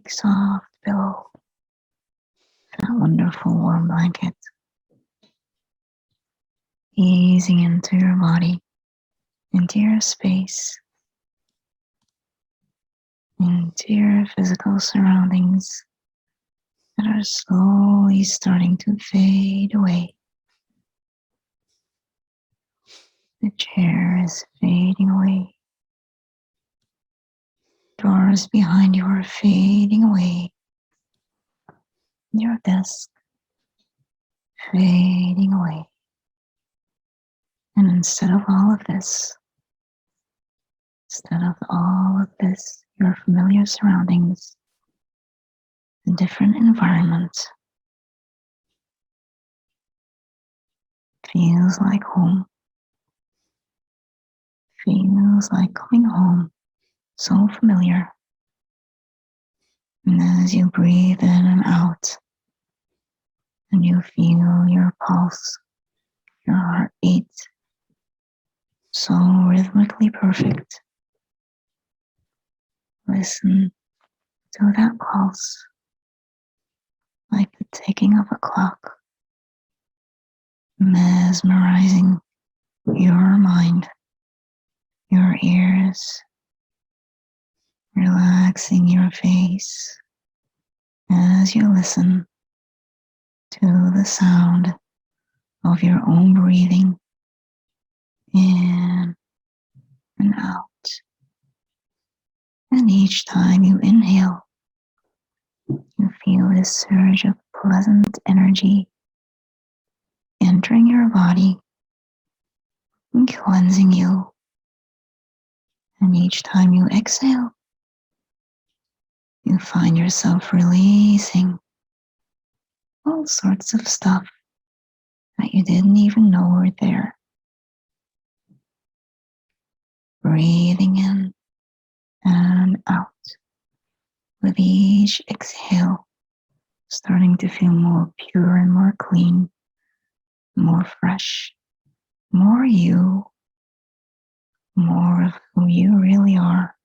soft pillow, that wonderful warm blanket, easing into your body, into your space, into your physical surroundings that are slowly starting to fade away. The chair is fading away. Doors behind you are fading away. Your desk fading away. And instead of all of this, your familiar surroundings, the different environment feels like home. Feels like coming home, so familiar. And as you breathe in and out, and you feel your pulse, your heartbeat, so rhythmically perfect. Listen to that pulse, like the ticking of a clock, mesmerizing your mind, your ears, relaxing your face as you listen to the sound of your own breathing in and out. And each time you inhale, you feel this surge of pleasant energy entering your body and cleansing you. And each time you exhale, you find yourself releasing all sorts of stuff that you didn't even know were there. Breathing in and out with each exhale, starting to feel more pure and more clean, more fresh, more you, more of who you really are.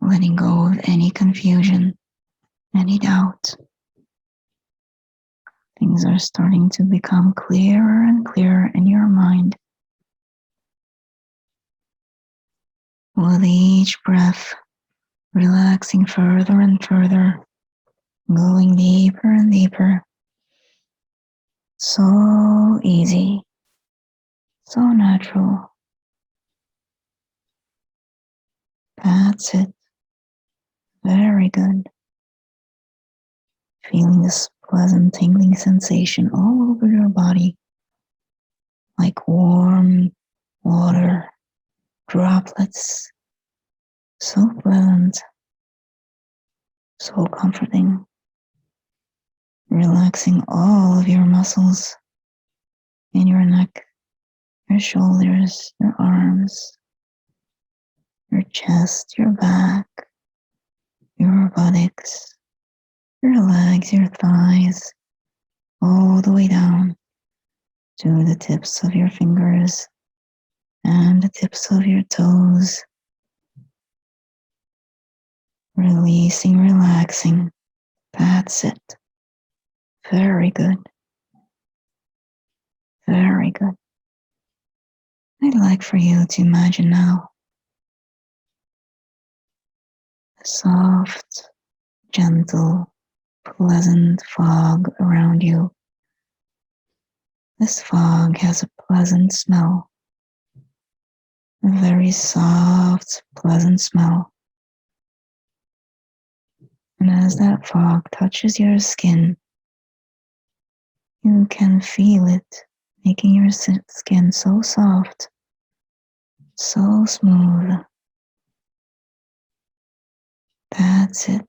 Letting go of any confusion, any doubt. Things are starting to become clearer and clearer in your mind. With each breath, relaxing further and further, going deeper and deeper. So easy, so natural. That's it. Very good. Feeling this pleasant tingling sensation all over your body, like warm water droplets. So pleasant, so comforting. Relaxing all of your muscles in your neck, your shoulders, your arms, your chest, your back, your buttocks, your legs, your thighs, all the way down to the tips of your fingers and the tips of your toes. Releasing, relaxing. That's it. Very good. Very good. I'd like for you to imagine now a soft, gentle, pleasant fog around you. This fog has a pleasant smell, a very soft, pleasant smell. And as that fog touches your skin, you can feel it making your skin so soft, so smooth. That's it.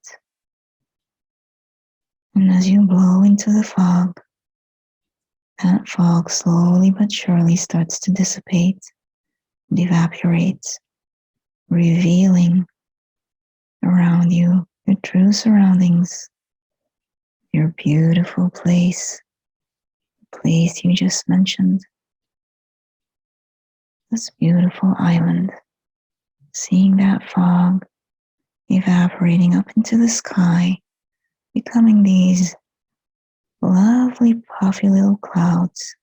And as you blow into the fog, that fog slowly but surely starts to dissipate and evaporate, revealing around you your true surroundings, your beautiful place, the place you just mentioned, this beautiful island. Seeing that fog evaporating up into the sky, becoming these lovely puffy little clouds.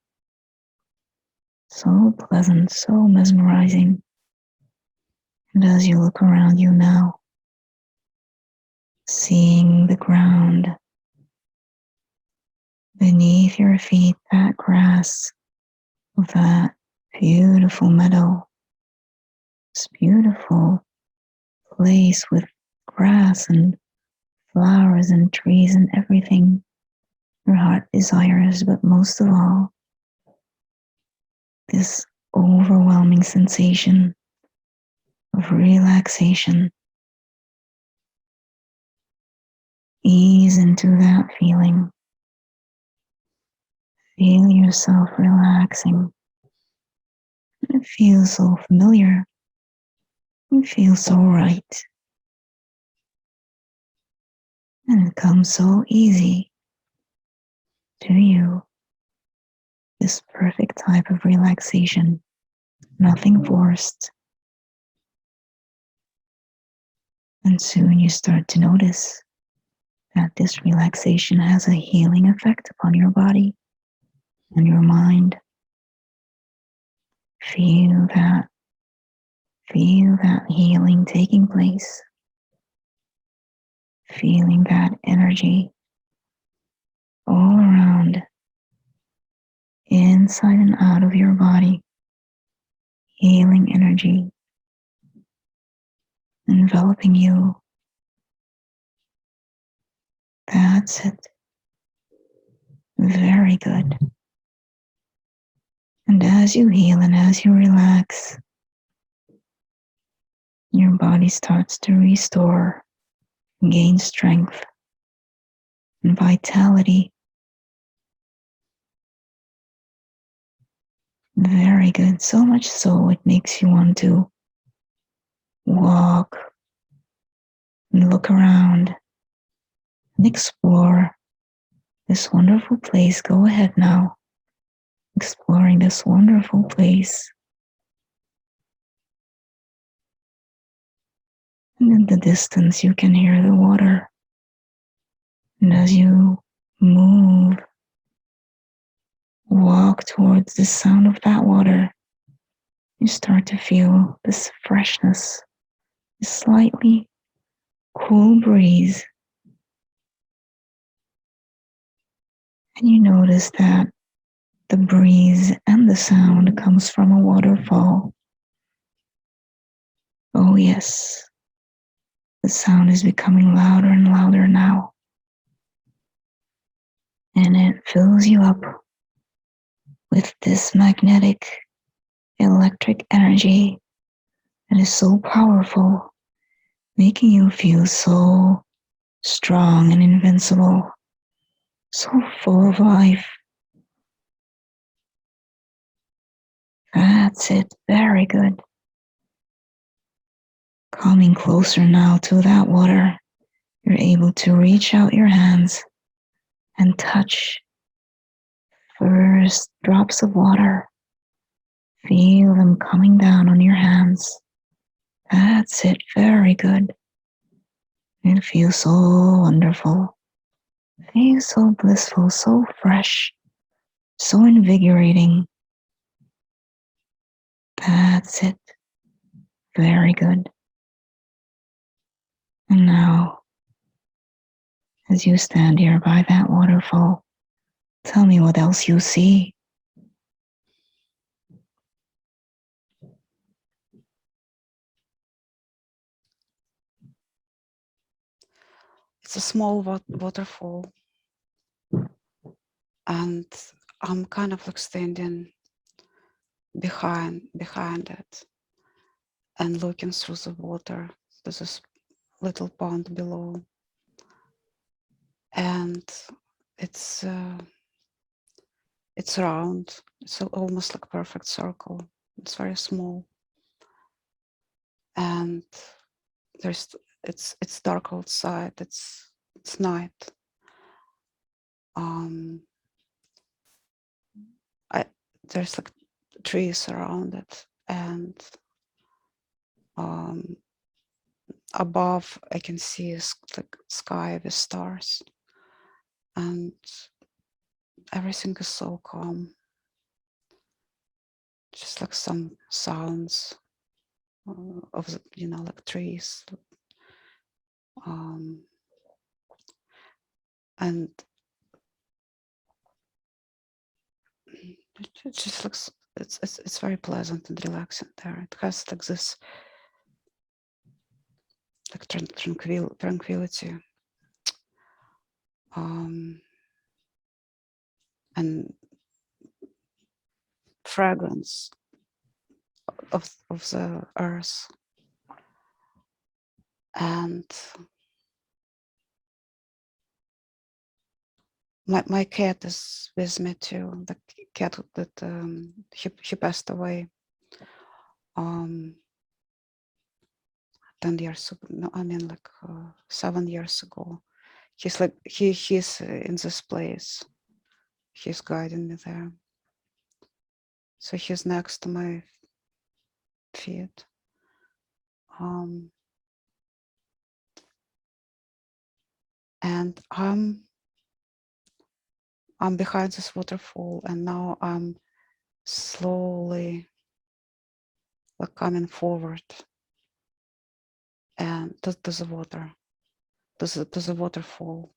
So pleasant, so mesmerizing. And as you look around you now, seeing the ground beneath your feet, that grass of that beautiful meadow, this beautiful place with grass and flowers and trees and everything your heart desires, but most of all, this overwhelming sensation of relaxation. Ease into that feeling. Feel yourself relaxing. It feels so familiar. It feels so right. And it comes so easy to you. This perfect type of relaxation. Nothing forced. And soon you start to notice that this relaxation has a healing effect upon your body and your mind. Feel that healing taking place. Feeling that energy all around, inside and out of your body. Healing energy enveloping you. That's it. Very good. And as you heal and as you relax, your body starts to restore, gain strength and vitality. Very good. So much so it makes you want to walk and look around and explore this wonderful place. Go ahead now, exploring this wonderful place. And in the distance, you can hear the water. And as you move, walk towards the sound of that water, you start to feel this freshness, this slightly cool breeze. And you notice that the breeze and the sound comes from a waterfall. Oh yes, the sound is becoming louder and louder now. And it fills you up with this magnetic electric energy that is so powerful, making you feel so strong and invincible, so full of life. That's it, very good. Coming closer now to that water, you're able to reach out your hands and touch first drops of water. Feel them coming down on your hands. That's it, very good. It feels so wonderful. It feels so blissful, so fresh, so invigorating. That's it. Very good. And now, as you stand here by that waterfall, tell me what else you see. It's a small waterfall, and I'm kind of like standing behind it and looking through the water. There's this little pond below, and it's round. It's almost like a perfect circle. It's very small, and it's dark outside. It's night. There's like trees around it, and above I can see like sky with stars, and everything is so calm. Just like some sounds of the, like trees, and it just looks it's very pleasant and relaxing there. It has like this like tranquility, and fragrance of the earth. And my cat is with me too. The cat that he passed away 10 years ago. No, I mean like 7 years ago. He's like he's in this place. He's guiding me there. So he's next to my feet. And I'm behind this waterfall, and now I'm slowly like coming forward and to the water, to the waterfall.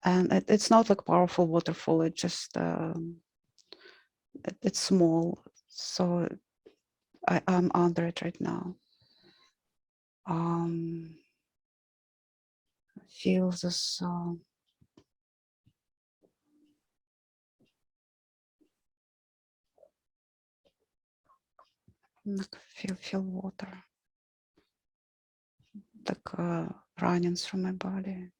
And it's not like powerful waterfall. It just it's small, so I'm under it right now. Feel this feel water like running through my body.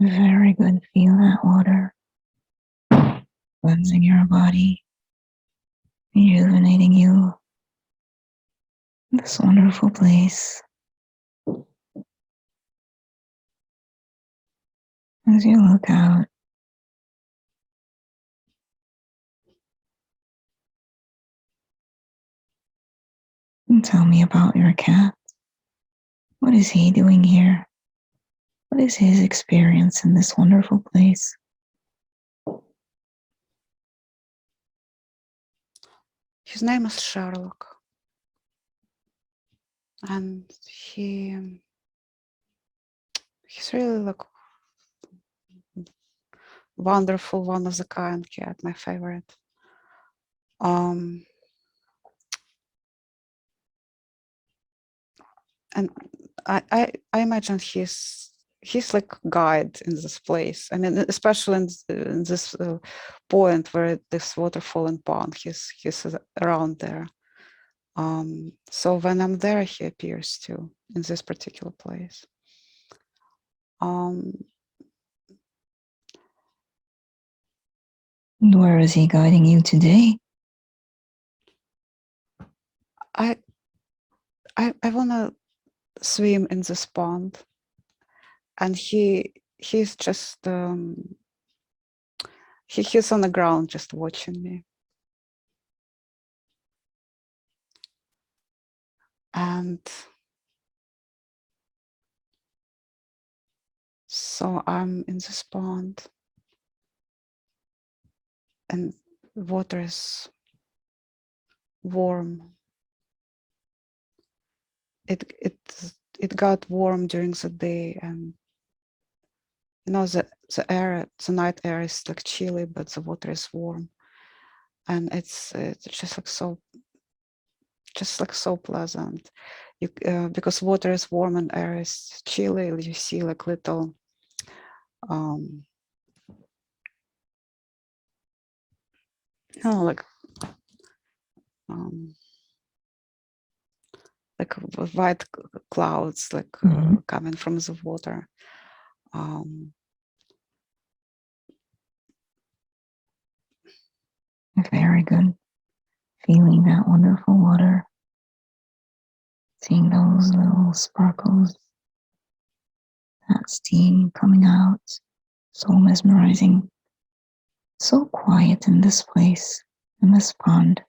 Very good. Feel that water cleansing your body, rejuvenating you. This wonderful place. As you look out, and tell me about your cat. What is he doing here? What is his experience in this wonderful place? His name is Sherlock, and he's really like wonderful, one of the kind cat, my favorite. And I imagine he's like guide in this place. I mean, especially in this point where this waterfall and pond, he's around there. So when I'm there, he appears too in this particular place. And where is he guiding you today? I want to swim in this pond, and he's just he's on the ground just watching me. And so I'm in this pond, and water is warm. It got warm during the day, and the night air is like chilly, but the water is warm, and it's just like so pleasant. Because water is warm and air is chilly, you see like little like white clouds like coming from the water. Very good. Feeling that wonderful water. Seeing those little sparkles. That steam coming out. So mesmerizing. So quiet in this place, in this pond.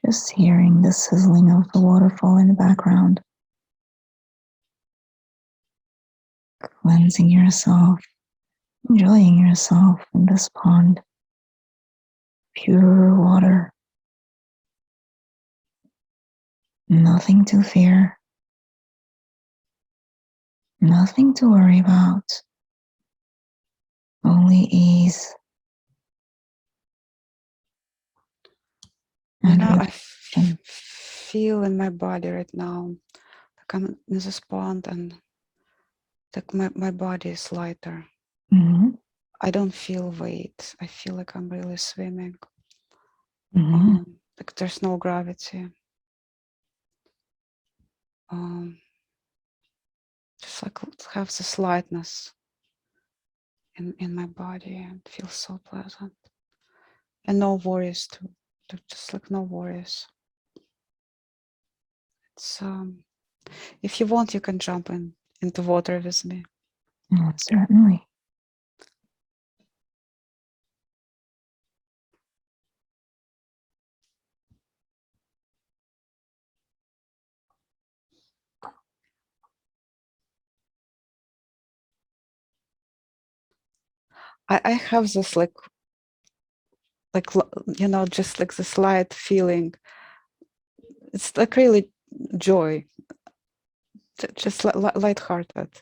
Just hearing the sizzling of the waterfall in the background, cleansing yourself, enjoying yourself in this pond. Pure water, nothing to fear, nothing to worry about, only ease You and know, I relaxation. feel in my body right now, like I'm in this pond and like my body is lighter. Mhm, I don't feel weight. I feel like I'm really swimming. mhm. Like there's no gravity. Just like have this lightness in my body and feels so pleasant. And no worries too. Just like no worries. It's if you want, you can jump into water with me. Certainly. I have this like you know, just like this light feeling. It's like really joy, just lighthearted.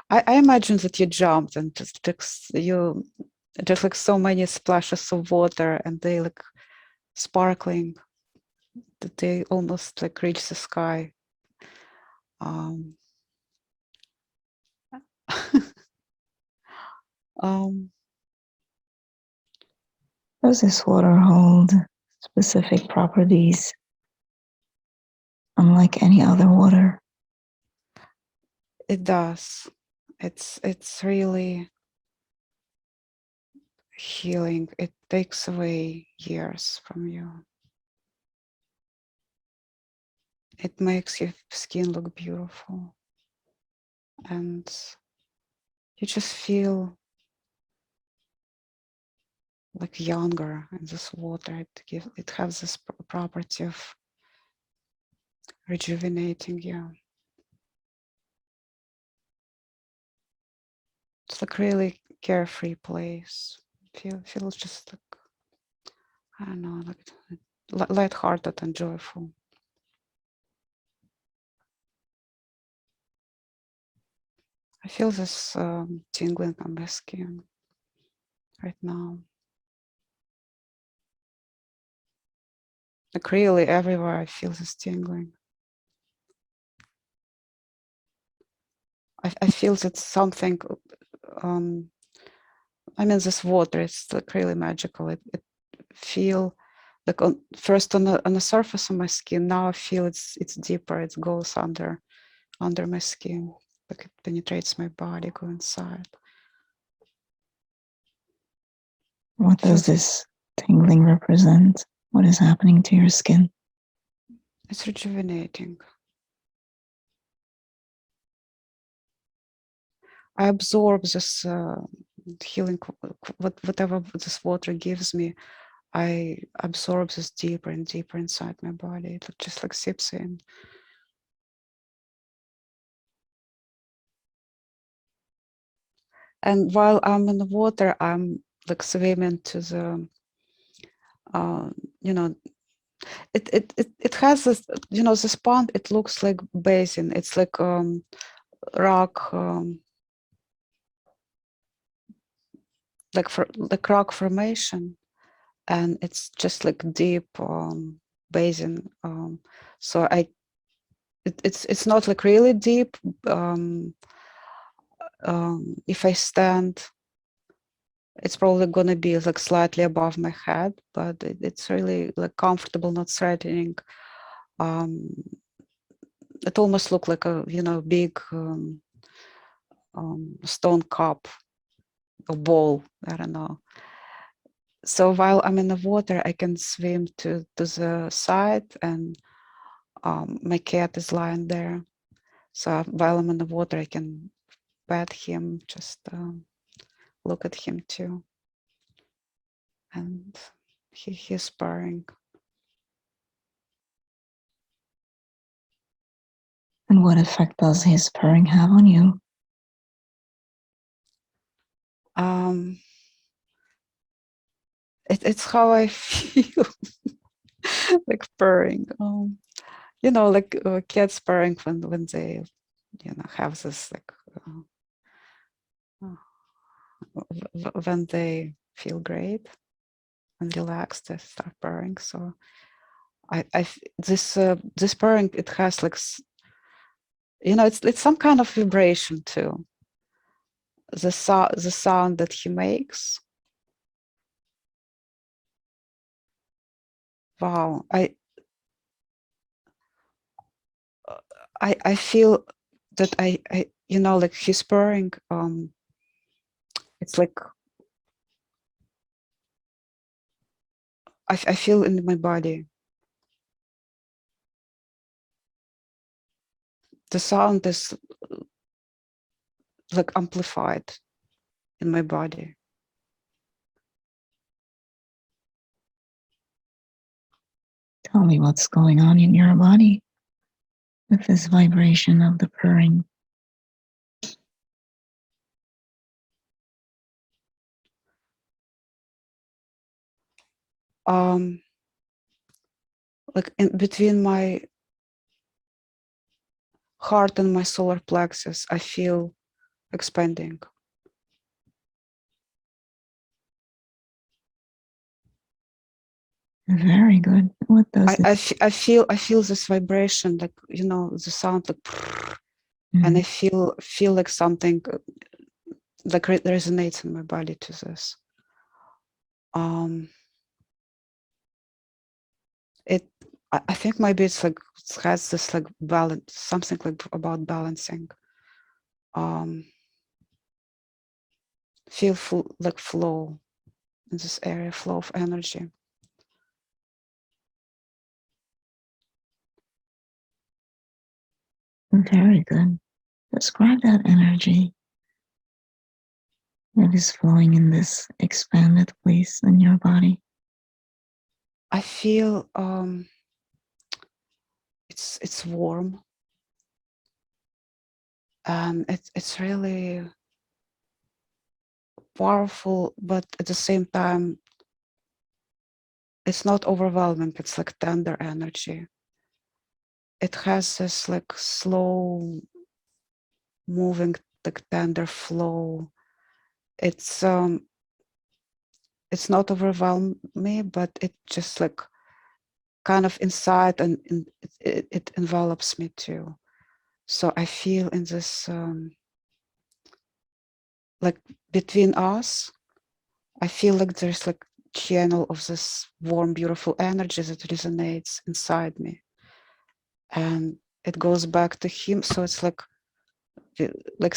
I imagine that you jumped and just like you just like so many splashes of water and they like sparkling that they almost like reach the sky. Um, um, Does this water hold specific properties unlike any other water? it does. It's really healing. It takes away years from you. It makes your skin look beautiful, and you just feel like younger in this water. It has this property of rejuvenating you. It's like really carefree place. Feels just like, I don't know, like lighthearted and joyful. I feel this tingling on my skin right now. Like really everywhere I feel this tingling. I feel that something, I mean, this water, it's like really magical. It feel like first on the surface of my skin. Now I feel it's deeper. It goes under my skin, like it penetrates my body, go inside. What It does feels this tingling represent? What is happening to your skin? it's rejuvenating. I absorb this healing, whatever this water gives me. I absorb this deeper and deeper inside my body. It just like seeps in. And while I'm in the water, I'm like swimming to the, you know, it has this, you know, this pond. It looks like basin. It's like rock, like rock formation, and it's just like deep basin. So it's not like really deep. If I stand, it's probably gonna be like slightly above my head, but it's really like comfortable, not threatening. Um, it almost looked like a, you know, big stone cup or bowl. I don't know. So while I'm in the water, I can swim to the side, and my cat is lying there. So while I'm in the water, I can pet him, just look at him too, and he's purring. And what effect does his purring have on you? It's how I feel, like purring. Like cats purring when they, have this like when they feel great and relaxed, they start purring. So this purring, it has like it's some kind of vibration too. The sound that he makes. Wow, I feel that I like he's purring. It's like I feel in my body. The sound is like amplified in my body. Tell me what's going on in your body with this vibration of the purring. Like in between my heart and my solar plexus, I feel expanding. Very good. What does it? I feel this vibration, like the sound, like, and I feel like something like resonates in my body to this. I think maybe it's like it has this like balance, something like about balancing. Feel like flow in this area, flow of energy. Very good. Describe that energy that is flowing in this expanded place in your body. I feel it's warm, and it's really powerful, but at the same time, it's not overwhelming. It's like tender energy. It has this like slow moving, like tender flow. It's not overwhelming, but it just like kind of inside, and it envelops me too. So I feel in this like between us, I feel like there's like channel of this warm, beautiful energy that resonates inside me, and it goes back to him. So it's like like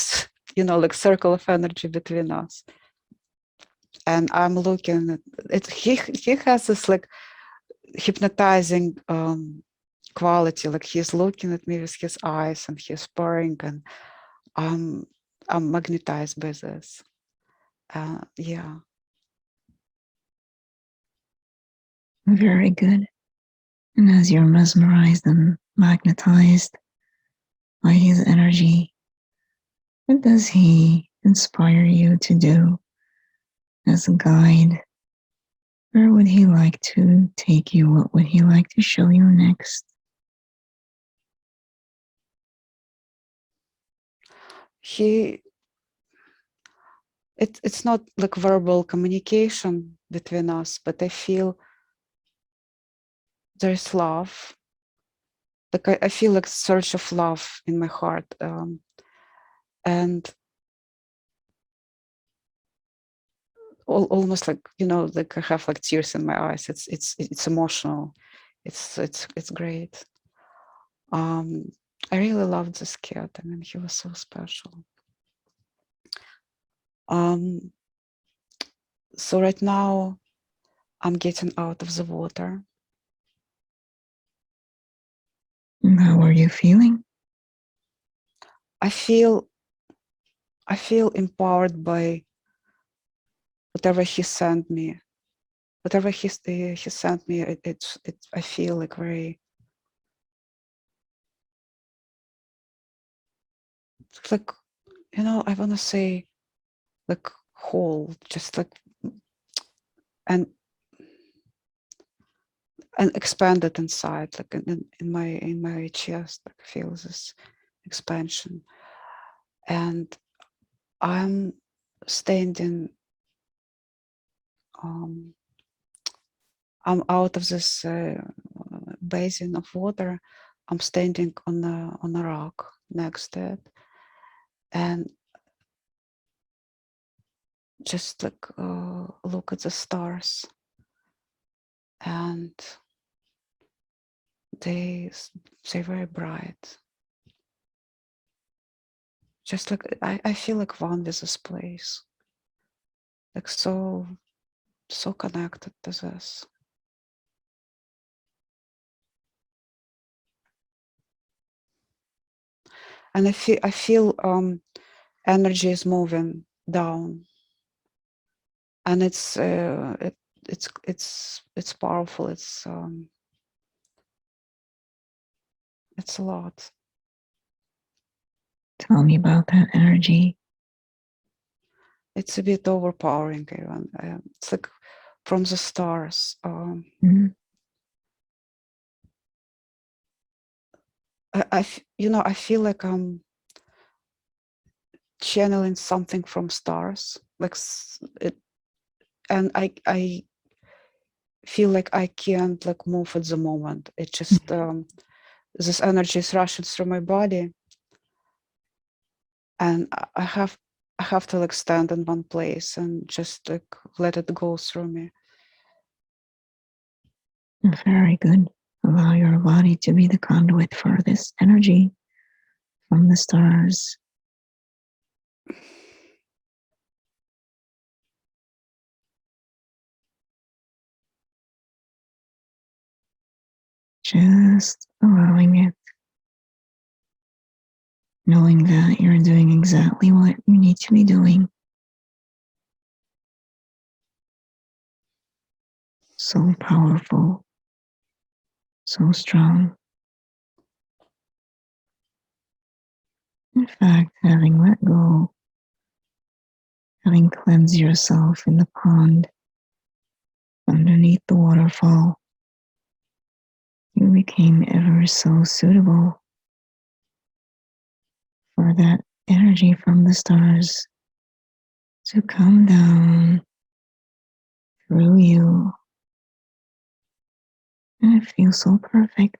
like circle of energy between us. And I'm looking at it. He has this like hypnotizing quality. Like he's looking at me with his eyes and he's purring, and I'm magnetized by this. Yeah. Very good. And as you're mesmerized and magnetized by his energy, what does he inspire you to do as a guide? Where would he like to take you? What would he like to show you next? It's not like verbal communication between us, but I feel there's love. Like I feel like surge of love in my heart, and almost like like I have like tears in my eyes. It's emotional. It's great. I really loved this cat. I mean, he was so special. So right now I'm getting out of the water. And how are you feeling? I feel empowered by whatever he sent me. Whatever he sent me, I feel like very It's like, I want to say like whole, just like, and expanded inside, like in my chest, like I feel this expansion. And I'm standing, I'm out of this basin of water. I'm standing on a rock next to it, and just like look at the stars, and they're very bright. Just like I feel like one with this place, like so connected to this. And I feel energy is moving down, and it's powerful. It's a lot. Tell me about that energy. It's a bit overpowering even. It's like from the stars. I feel like I'm channeling something from stars, like it, and I feel like I can't like move at the moment. It just this energy is rushing through my body, and I have to like stand in one place and just like let it go through me. Very good. Allow your body to be the conduit for this energy from the stars. Just allowing it. Knowing that you're doing exactly what you need to be doing. So powerful. So strong. In fact, having let go, having cleansed yourself in the pond, underneath the waterfall, you became ever so suitable for that energy from the stars to come down through you. And it feels so perfect.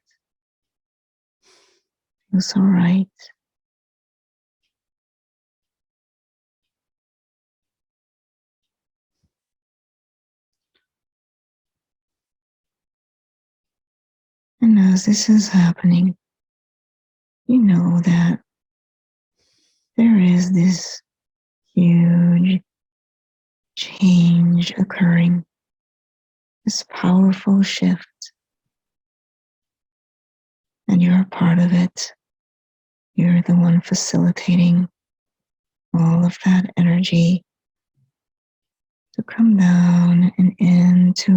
Feels so right. And as this is happening, you know that there is this huge change occurring, this powerful shift, and you're a part of it. You're the one facilitating all of that energy to come down and into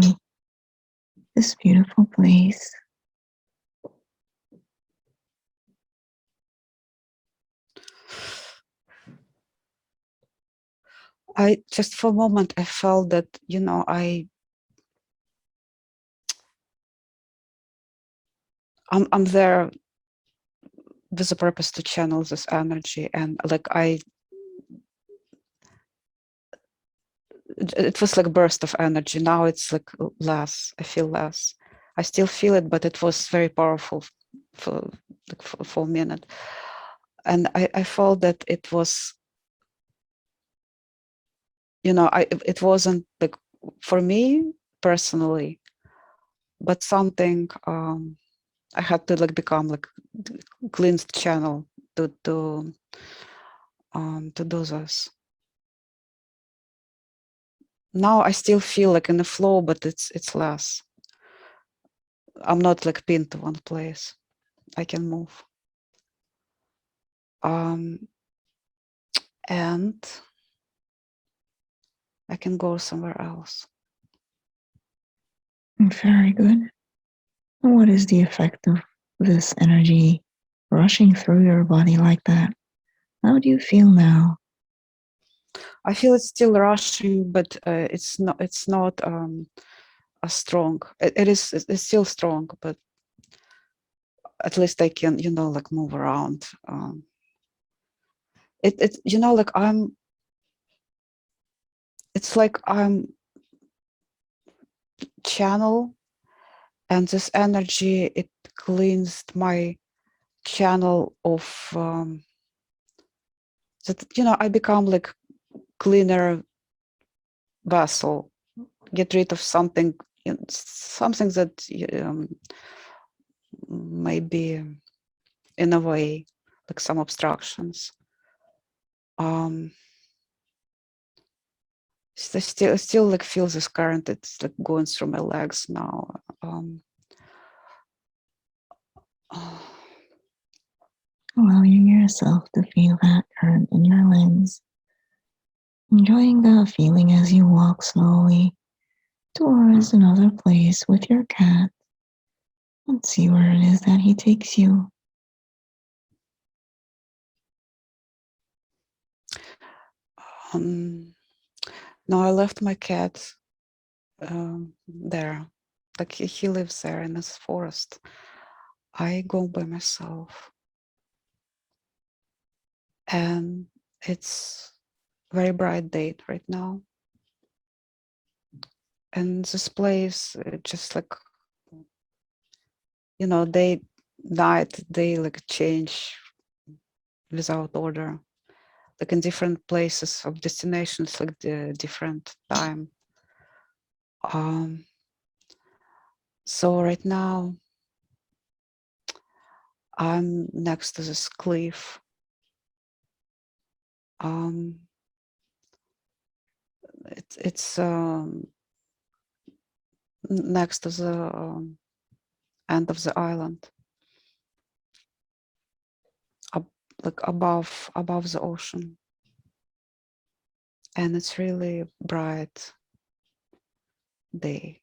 this beautiful place. I just for a moment I felt that I'm there with a purpose to channel this energy, and like it was like a burst of energy. Now it's like less. I feel less. I still feel it, but it was very powerful for a minute. And I felt that it was, it wasn't like for me personally, but something I had to like become like cleansed channel to do this. Now I still feel like in the flow, but it's less. I'm not like pinned to one place. I can move. And I can go somewhere else. Very good. And what is the effect of this energy rushing through your body like that? How do you feel now? I feel it's still rushing, but it's not. It's not as strong. It's still strong, but at least I can, like move around. Like it's like I'm channel, and this energy, it cleansed my channel of that. I become like cleaner vessel, get rid of something, something that maybe in a way like some obstructions. Still like feel this current. It's like going through my legs now. Allowing yourself to feel that current in your legs. Enjoying that feeling as you walk slowly towards another place with your cat and see where it is that he takes you. No, I left my cat there. Like he lives there in this forest. I go by myself. And it's very bright day right now. And this place, just like, day, night, day, like change without order. Like in different places of destinations, like the different time. So right now, I'm next to this cliff. It's next to the end of the island, like above the ocean, and it's really bright day.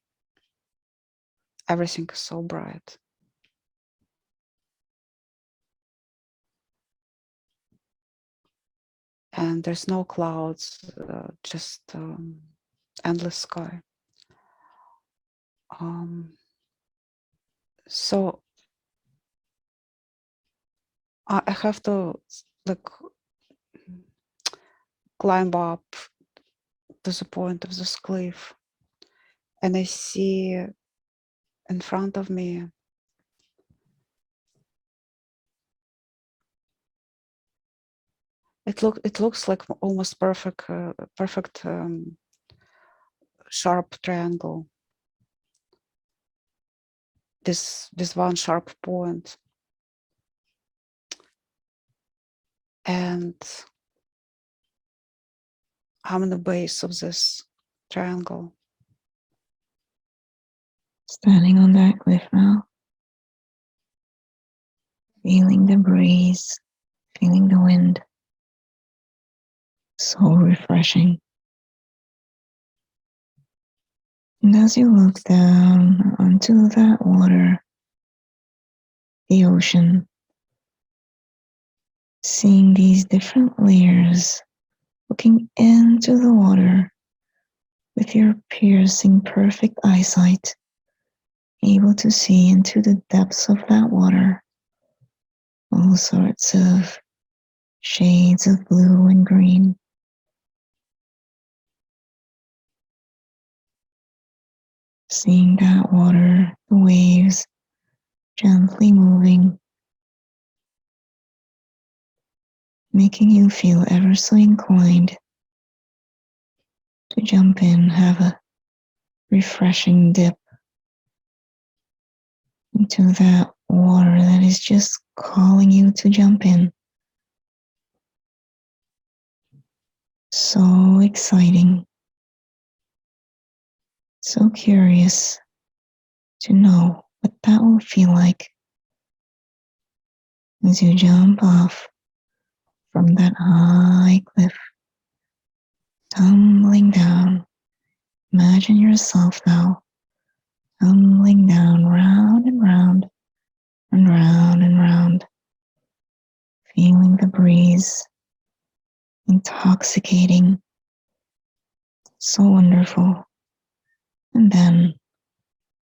Everything is so bright. And there's no clouds, just endless sky. So I have to like climb up to the point of this cliff, and I see in front of me it looks like almost perfect sharp triangle. This one sharp point, and I'm in the base of this triangle. Standing on that cliff now, feeling the breeze, feeling the wind. So refreshing. And as you look down onto that water, the ocean, seeing these different layers, looking into the water with your piercing perfect eyesight, able to see into the depths of that water, all sorts of shades of blue and green. Seeing that water, the waves gently moving, making you feel ever so inclined to jump in, have a refreshing dip into that water that is just calling you to jump in. So exciting. So curious to know what that will feel like as you jump off from that high cliff, tumbling down. Imagine yourself now tumbling down round and round and round and round, feeling the breeze intoxicating, so wonderful. And then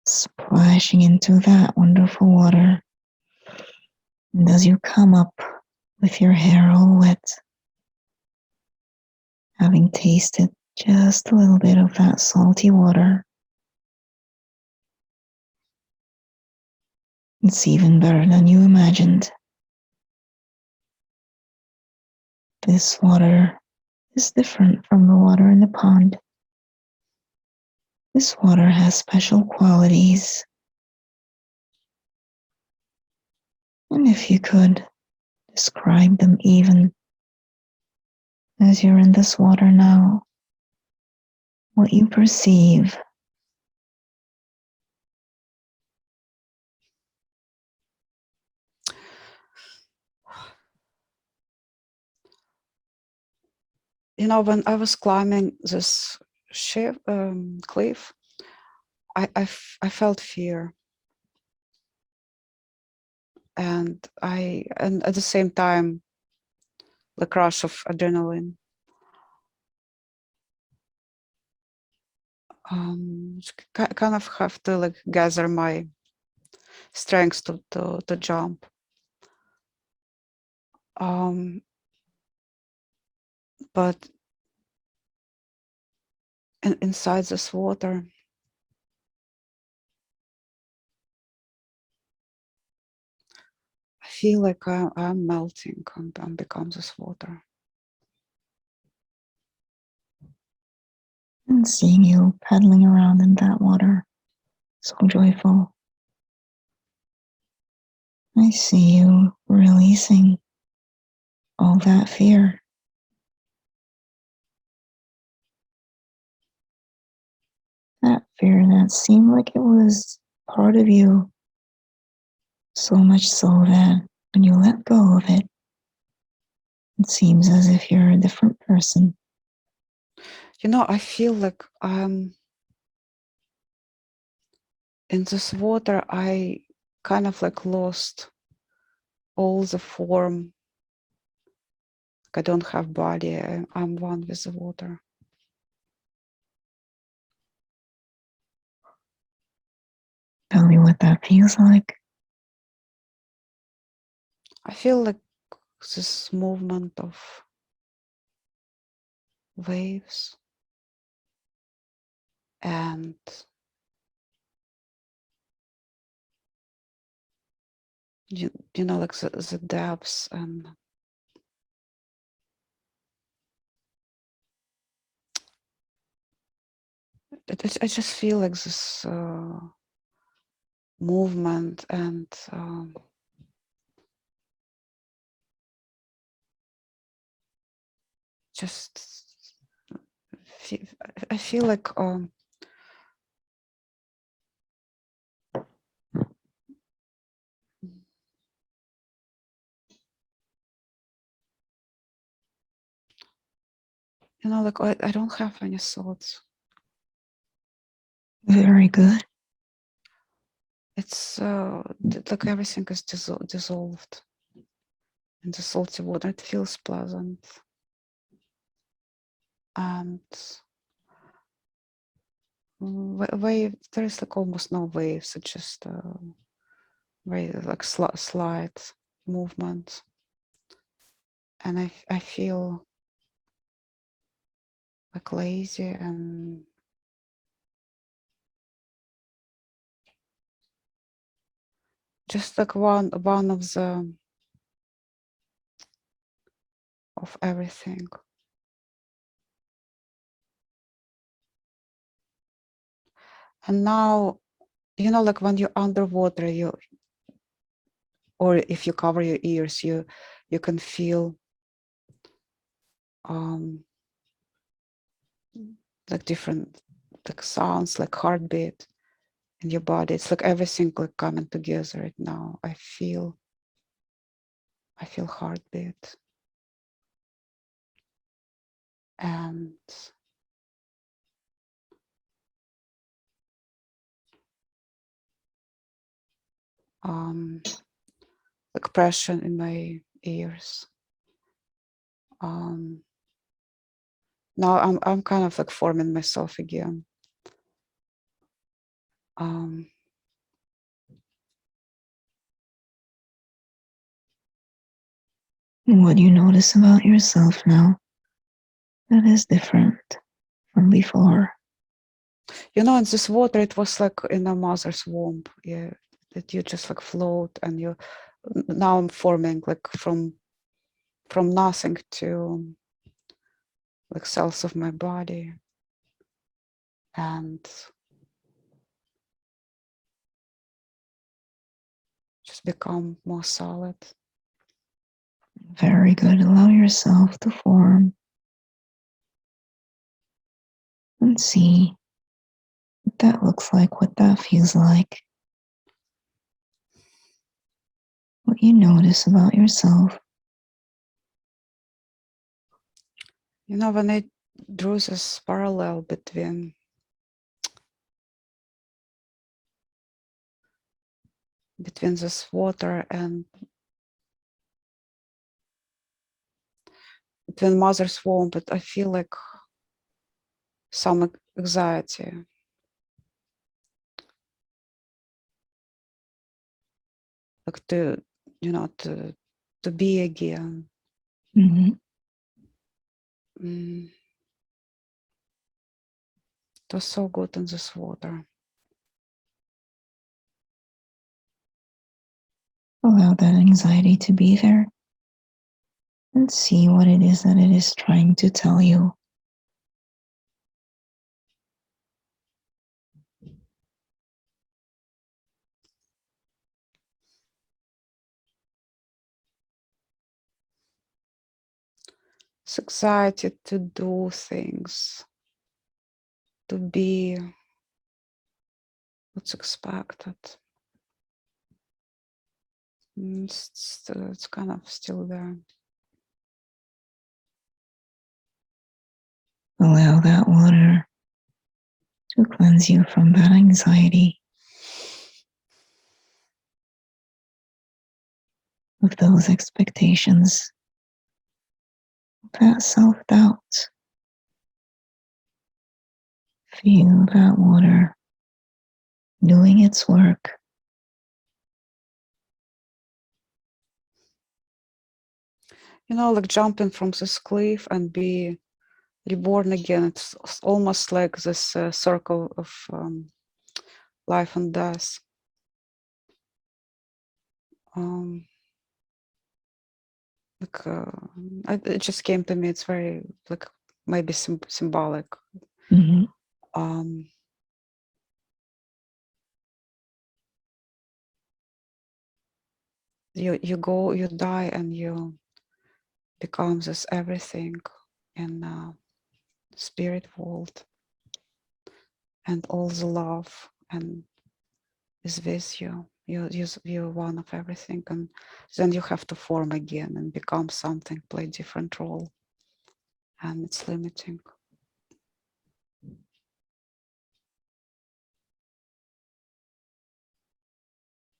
splashing into that wonderful water. And as you come up with your hair all wet, having tasted just a little bit of that salty water, it's even better than you imagined. This water is different from the water in the pond. This water has special qualities. And if you could describe them even as you're in this water now, what you perceive. You know, when I was climbing this cliff, I felt fear, and at the same time, the rush of adrenaline. Kind of have to like gather my strength to jump. But inside this water, I feel like I'm melting and become this water. And seeing you paddling around in that water, so joyful. I see you releasing all that fear. That fear that seemed like it was part of you, so much so that when you let go of it, it seems as if you're a different person. You know, I feel like I'm in this water. I kind of like lost all the form. I don't have body. I'm one with the water. Tell me what that feels like. I feel like this movement of waves and you know, like the depths, and I just feel like this movement, and just I feel like you know, like I don't have any thoughts. Very good. It's like everything is dissolved in the salty water. It feels pleasant, and wave, there is like almost no waves. It's just very like slight movement, and I feel like lazy and just like one of everything. And now, you know, like when you're underwater, or if you cover your ears, you can feel like different like sounds, like heartbeat in your body. It's like everything like coming together right now. I feel heartbeat, and like pressure in my ears. Now I'm kind of like forming myself again. What do you notice about yourself now that is different from before? You know, in this water, it was like in a mother's womb. Yeah, that you just like float, and you. Now I'm forming like from nothing to like cells of my body, and just become more solid. Very good. Allow yourself to form and see what that looks like, what that feels like, what you notice about yourself. You know, when I drew this parallel between this water and between mother's womb, but I feel like some anxiety, like to, you know, to be again. Mm-hmm. It was so good in this water. Allow that anxiety to be there and see what it is that it is trying to tell you. It's anxiety to do things, to be what's expected. It's kind of still there. Allow that water to cleanse you from that anxiety, of those expectations, that self-doubt. Feel that water doing its work. You know, like jumping from this cliff and be reborn again. It's almost like this circle of life and death. It just came to me. It's very like maybe symbolic. Mm-hmm. You go, you die, and you become this everything in spirit world, and all the love and is with you. You're one of everything, and then you have to form again and become something, play different role, and it's limiting.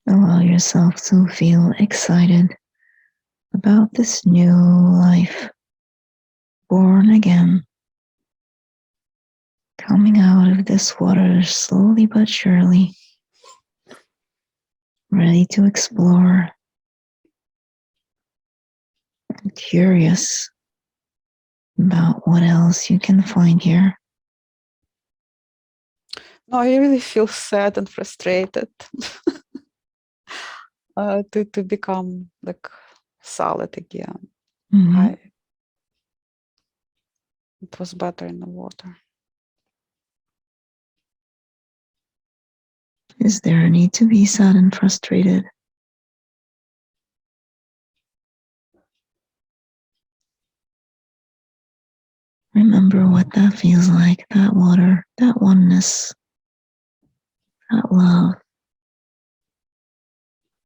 Allow yourself to feel excited about this new life, born again, coming out of this water slowly but surely, ready to explore, and curious about what else you can find here. No, I really feel sad and frustrated to become like solid again. Mm-hmm. It was better in the water. Is there a need to be sad and frustrated? Remember what that feels like, that water, that oneness, that love,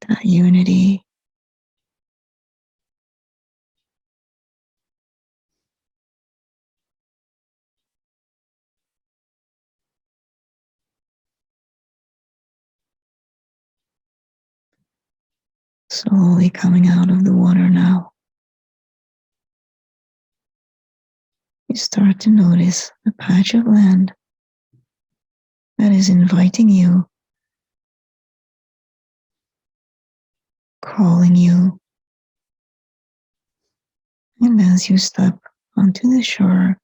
that unity. Slowly coming out of the water now. you start to notice a patch of land that is inviting you, calling you. And as you step onto the shore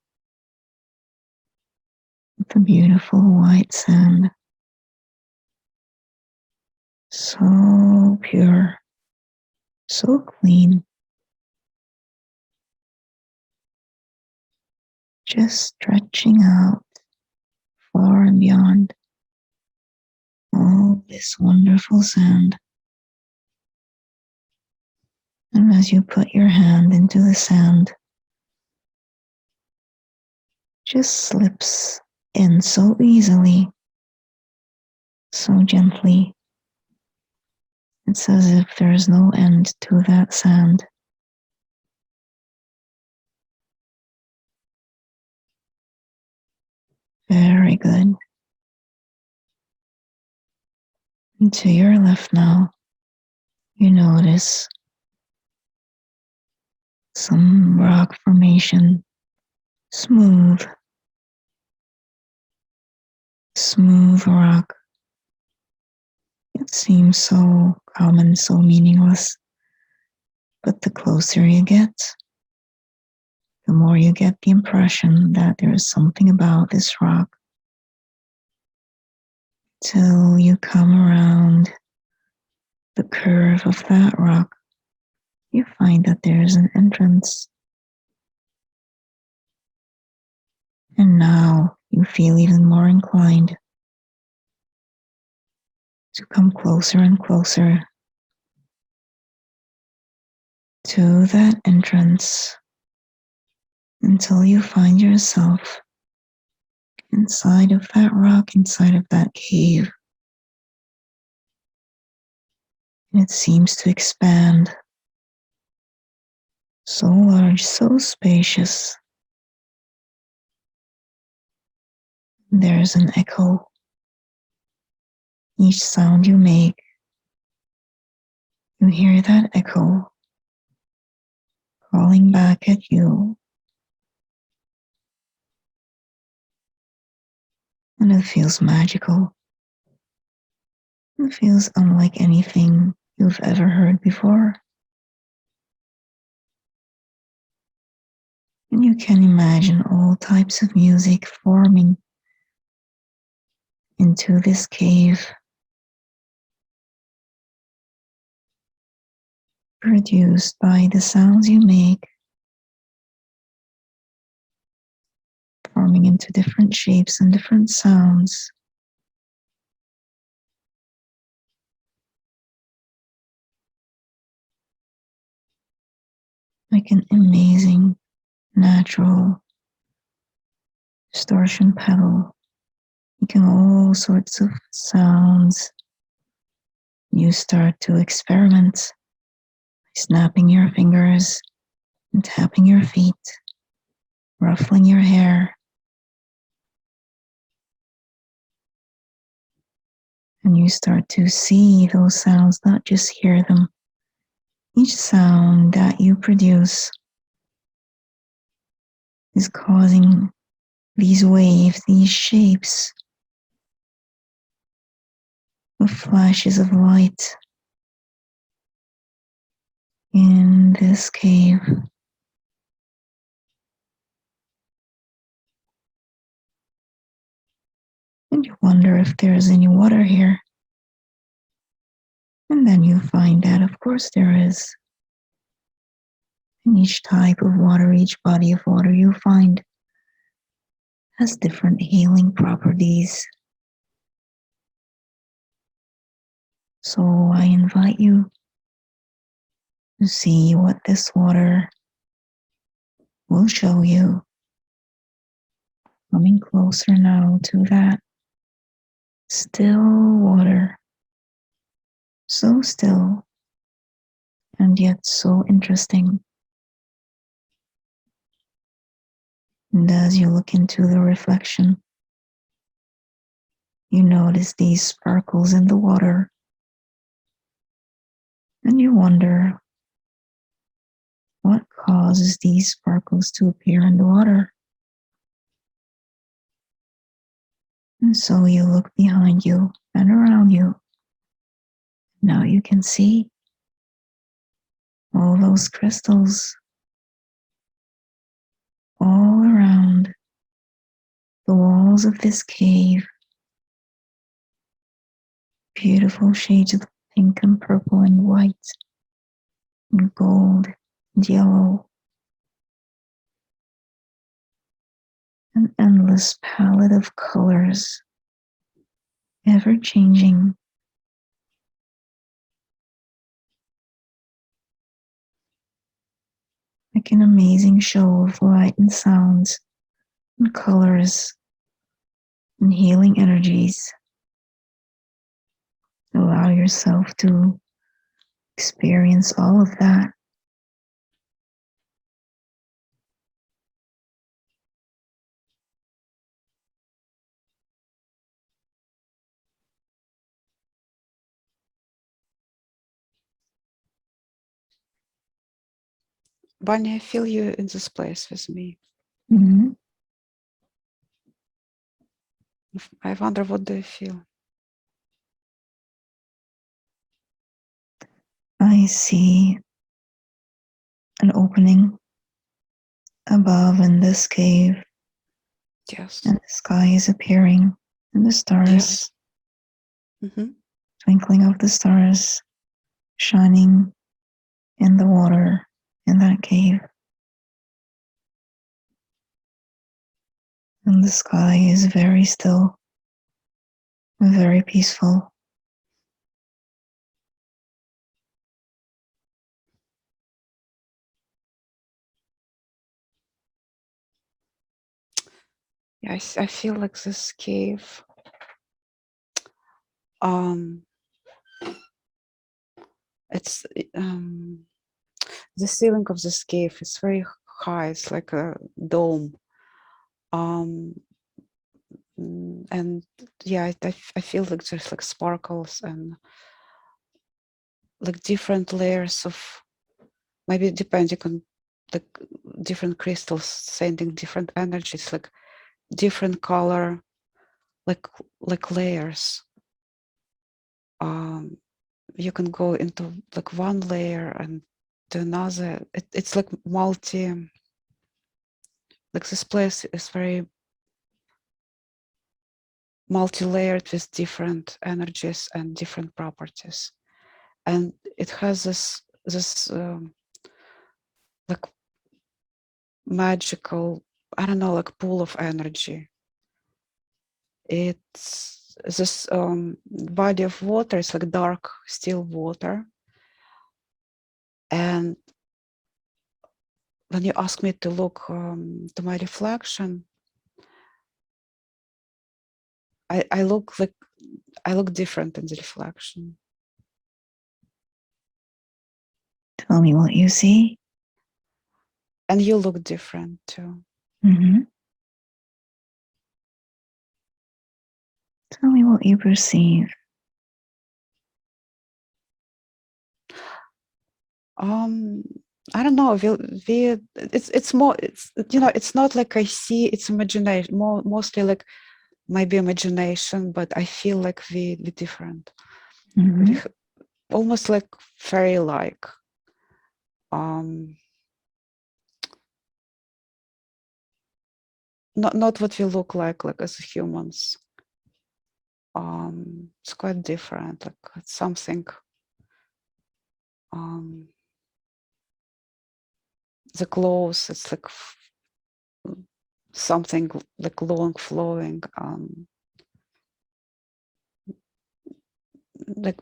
with the beautiful white sand, so pure, so clean, just stretching out far and beyond all this wonderful sand. And as you put your hand into the sand, just slips in so easily, so gently. It's as if there's no end to that sand. Very good. And to your left now, you notice some rock formation, smooth rock. It seems so common, so meaningless. But the closer you get, the more you get the impression that there is something about this rock. Till you come around the curve of that rock, you find that there's an entrance. And now you feel even more inclined to come closer and closer to that entrance until you find yourself inside of that rock, inside of that cave. And it seems to expand, so large, so spacious. There's an echo. Each sound you make, you hear that echo calling back at you. And it feels magical. It feels unlike anything you've ever heard before. And you can imagine all types of music forming into this cave, produced by the sounds you make, forming into different shapes and different sounds. Like an amazing natural distortion pedal, making all sorts of sounds. You start to experiment by snapping your fingers and tapping your feet, ruffling your hair. And you start to see those sounds, not just hear them. Each sound that you produce is causing these waves, these shapes of flashes of light in this cave. And you wonder if there's any water here. And then you find that, of course, there is. And each type of water, each body of water you find has different healing properties. So I invite you to see what this water will show you. Coming closer now to that still water. So still and yet so interesting. And as you look into the reflection, you notice these sparkles in the water. And you wonder what causes these sparkles to appear in the water. And so you look behind you and around you. Now you can see all those crystals all around the walls of this cave. Beautiful shades of pink and purple and white and gold and yellow. An endless palette of colors, ever changing. Like an amazing show of light and sounds and colors and healing energies. Allow yourself to experience all of that. Bunny, I feel you in this place with me. Mm-hmm. I wonder, what do you feel? I see an opening above in this cave, Yes. and the sky is appearing, and the stars, Yes. Mm-hmm. twinkling of the stars, shining in the water in that cave. And the sky is very still, very peaceful. Yeah, I feel like this cave. It's the ceiling of this cave is very high. It's like a dome. And yeah, I feel like there's like sparkles and like different layers of, maybe depending on like different crystals sending different energies, like different color, like layers. You can go into like one layer and to another. It's like multi, like this place is very multi-layered with different energies and different properties, and it has this like magical, I don't know, like pool of energy. It's this body of water. It's like dark still water, and when you ask me to look to my reflection, I look like I look different in the reflection. Tell me what you see. And you look different too. Mm-hmm. Tell me what you perceive. I don't know. It's more. It's, you know. It's not like I see. It's imagination. Mostly like maybe imagination. But I feel like we different. Mm-hmm. We almost like fairy-like. Not what we look like as humans. It's quite different. Like it's something. The clothes. It's like something like long flowing. Like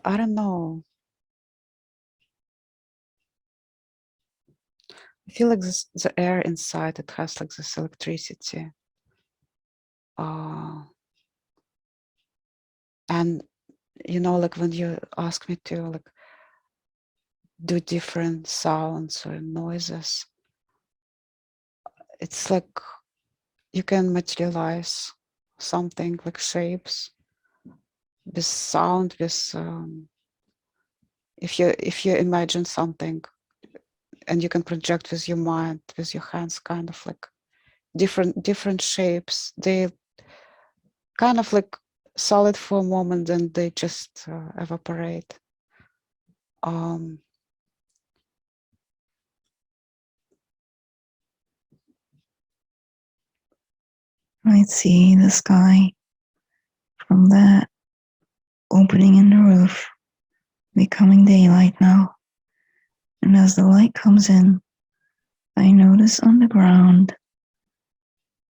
I don't know. I feel like the air inside it has like this electricity. And you know, like when you ask me to like do different sounds or noises, it's like you can materialize something like shapes with sound, with if you imagine something and you can project with your mind, with your hands, kind of like different shapes. They kind of like solid for a moment, and they just evaporate. I see the sky from that opening in the roof becoming daylight now. And as the light comes in, I notice on the ground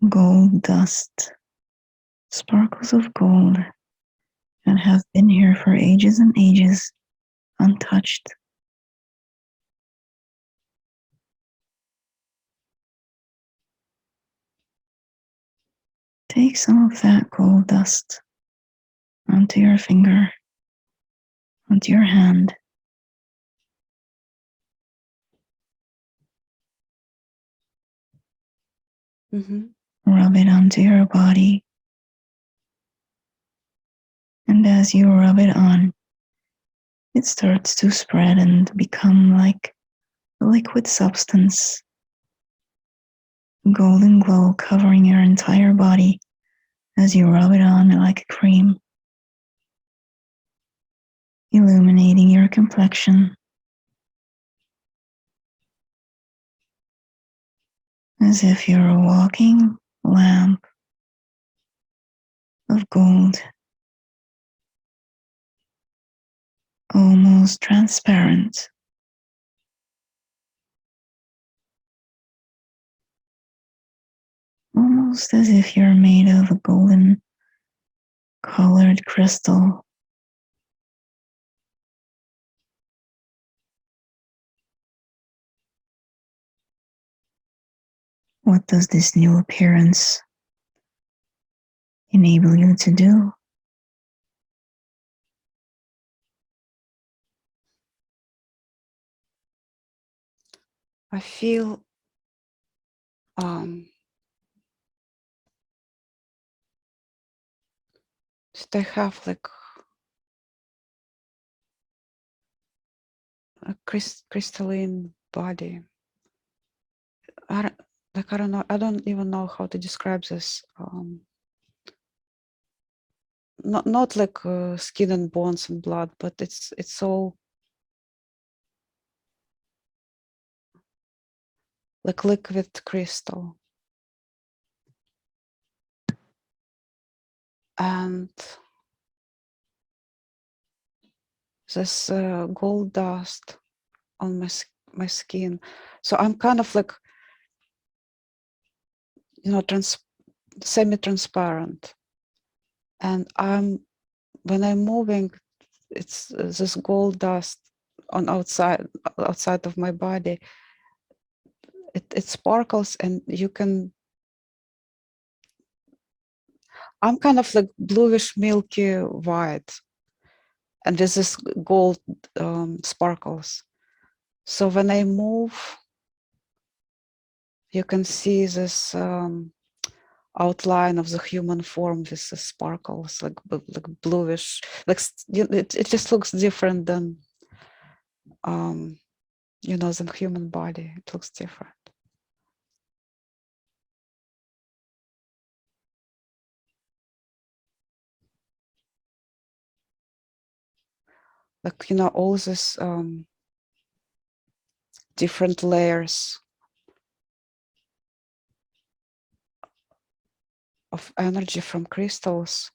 gold dust, sparkles of gold that have been here for ages and ages, untouched. Take some of that gold dust onto your finger, onto your hand. Rub it onto your body. And as you rub it on, it starts to spread and become like a liquid substance, golden glow covering your entire body as you rub it on like a cream, illuminating your complexion as if you're a walking lamp of gold, almost transparent. Almost as if you're made of a golden colored crystal. What does this new appearance enable you to do? I feel that I have like a crystalline body. I don't know. I don't even know how to describe this. Not like skin and bones and blood, but it's all like liquid crystal. And this gold dust on my skin. So I'm kind of like, semi-transparent. And when I'm moving, it's this gold dust on outside of my body. It sparkles, and I'm kind of like bluish milky white, and there's this gold sparkles. So when I move, you can see this outline of the human form with the sparkles, like bluish, like it just looks different than than human body. It looks different. Like all this different layers of energy from crystals.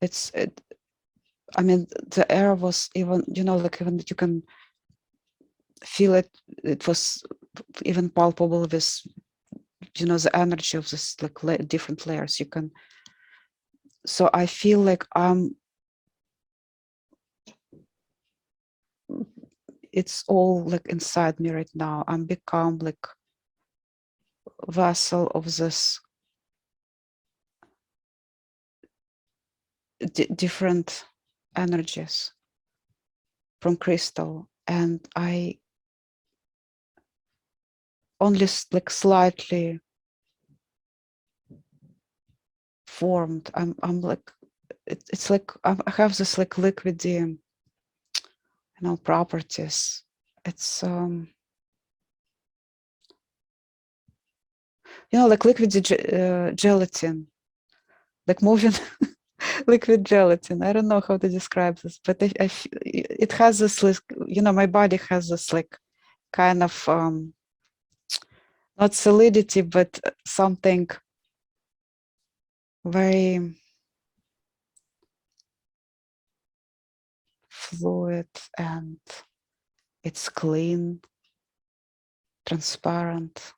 I mean, the air was even, like even you can feel it. It was even palpable with, the energy of this like different layers. You can. So I feel like it's all like inside me right now. I'm become like vessel of this different energies from crystal, and I only like slightly formed. I'm like it's like I have this like liquidy, properties. It's like liquid gelatin, like moving liquid gelatin. I don't know how to describe this, but it has this, my body has this like kind of not solidity, but something very fluid, and it's clean, transparent.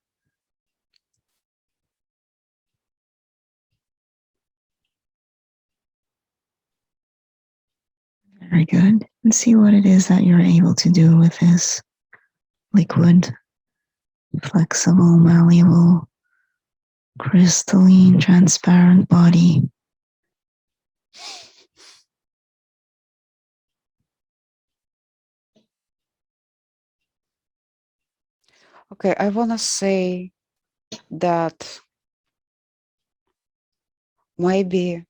Very good. And see what it is that you're able to do with this liquid, flexible, malleable, crystalline, transparent body. Okay, I want to say that maybe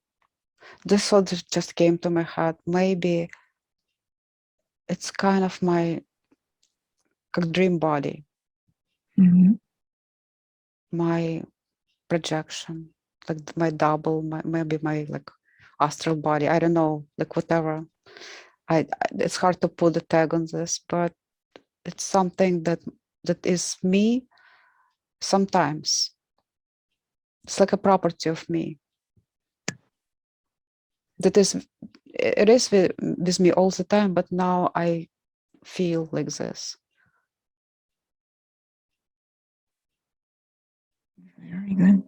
this thought just came to my head. Maybe it's kind of my dream body, my projection, like my double, maybe my like astral body. I don't know, like whatever. It's hard to put a tag on this, but it's something that is me sometimes. It's like a property of me. It is with me all the time, but now I feel like this. Very good.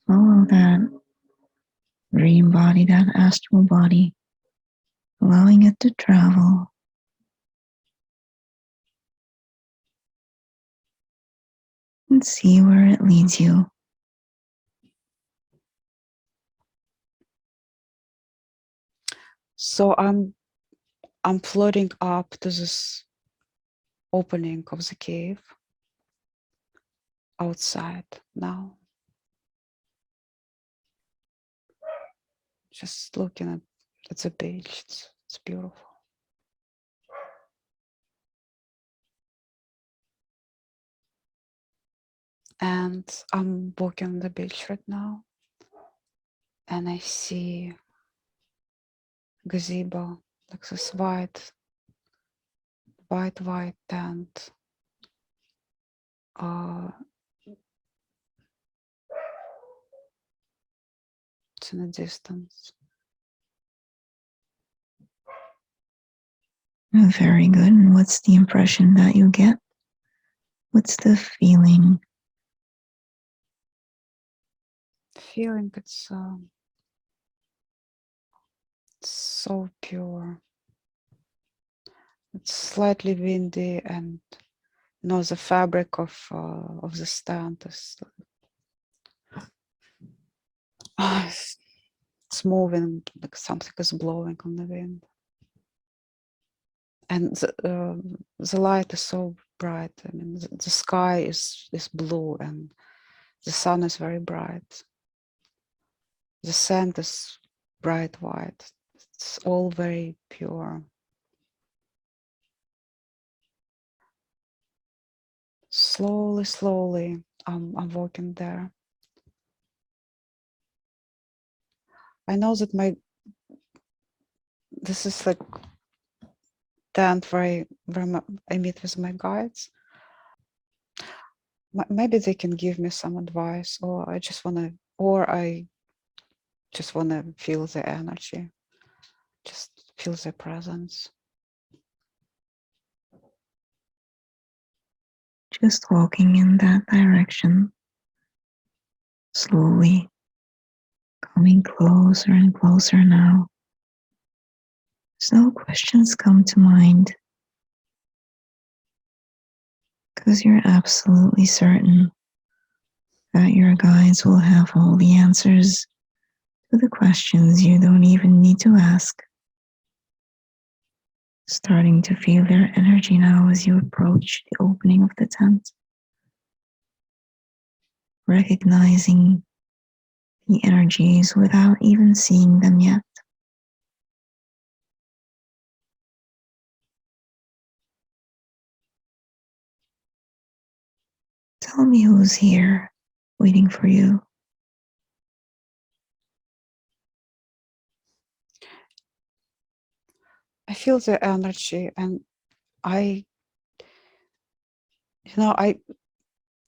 Follow that dream body, that astral body, allowing it to travel. And see where it leads you. So I'm floating up to this opening of the cave outside now. Just looking at the beach. It's beautiful. And I'm walking on the beach right now. And I see gazebo, like this white tent. It's in the distance. Very good. And what's the impression that you get? What's the feeling? Feeling it's so pure. It's slightly windy, and the fabric of the stand is it's moving, like something is blowing on the wind. And the light is so bright. I mean, the sky is blue, and the sun is very bright. The sand is bright white. It's all very pure. Slowly, I'm walking there. I know that this is like tent where I meet with my guides. Maybe they can give me some advice, or I just want to feel the energy, just feel their presence. Just walking in that direction, slowly coming closer and closer now. As no questions come to mind, because you're absolutely certain that your guides will have all the answers to the questions you don't even need to ask. Starting to feel their energy now as you approach the opening of the tent. Recognizing the energies without even seeing them yet. Tell me who's here. waiting for you. I feel the energy, and I,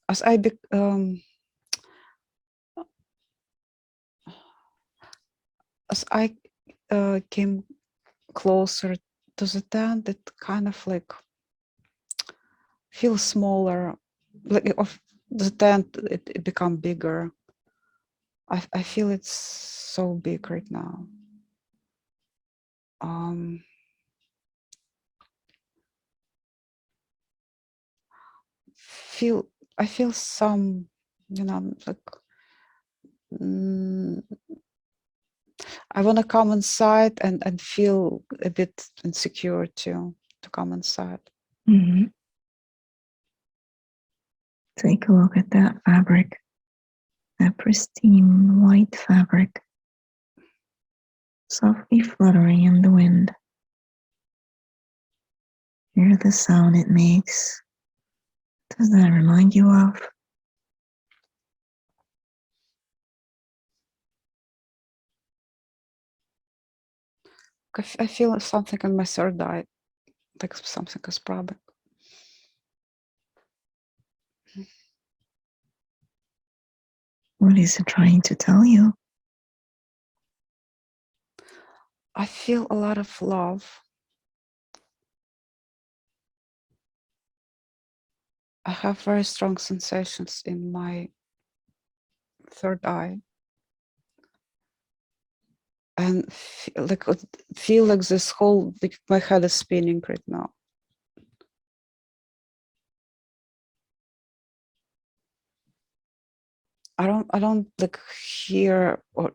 as I came closer to the tent, it kind of like feels smaller, like of the tent, it become bigger. I feel it's so big right now. I feel some, like I want to come inside and feel a bit insecure to come inside. Mm-hmm. Take a look at that fabric, that pristine white fabric, softly fluttering in the wind. Hear the sound it makes. Does that remind you of? I feel something in my third eye, like something is throbbing. What is it trying to tell you? I feel a lot of love. I have very strong sensations in my third eye, and feel like this whole, like my head is spinning right now. I don't like hear or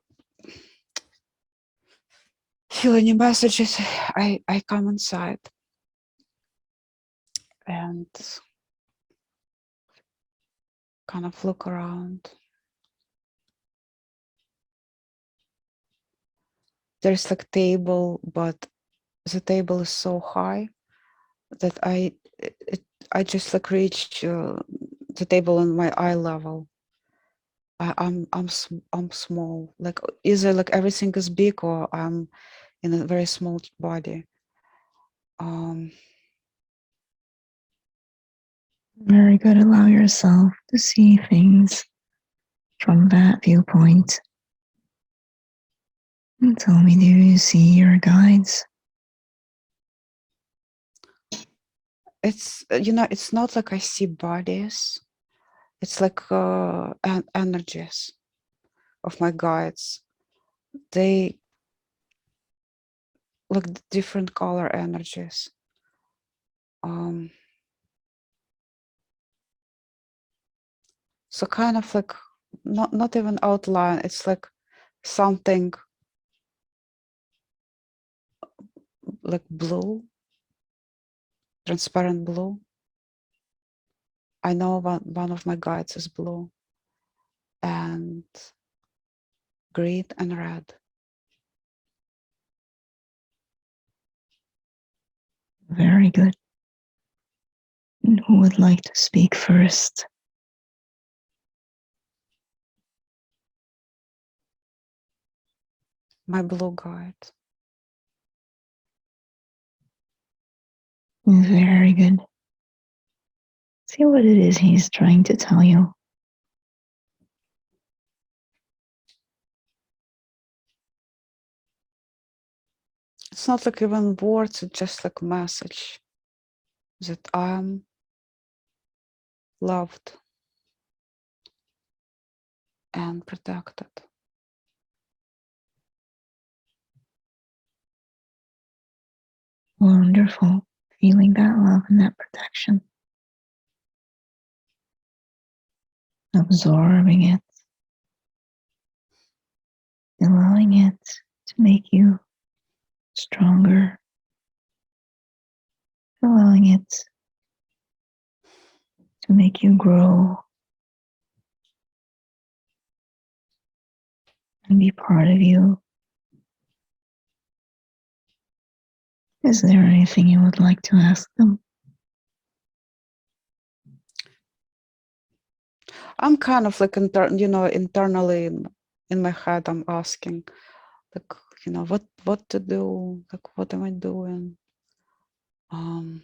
feel any messages. I come inside and kind of look around. There's like table, but the table is so high that I just like reach the table on my eye level. I'm small. Like either like everything is big or I'm in a very small body. Very good. Allow yourself to see things from that viewpoint. And tell me, do you see your guides? It's it's not like I see bodies. It's like energies of my guides. They like different color energies. So kind of like not even outline. It's like something like blue, transparent blue. I know one of my guides is blue and green and red. Very good. And who would like to speak first? My blue guide. Very good. See what it is he's trying to tell you. It's not like even words, it's just like a message that I'm loved and protected. Wonderful. Feeling that love and that protection. Absorbing it. Allowing it to make you stronger. Allowing it to make you grow and be part of you. Is there anything you would like to ask them? I'm kind of like internally in my head, I'm asking, like, what to do, like, what am I doing? And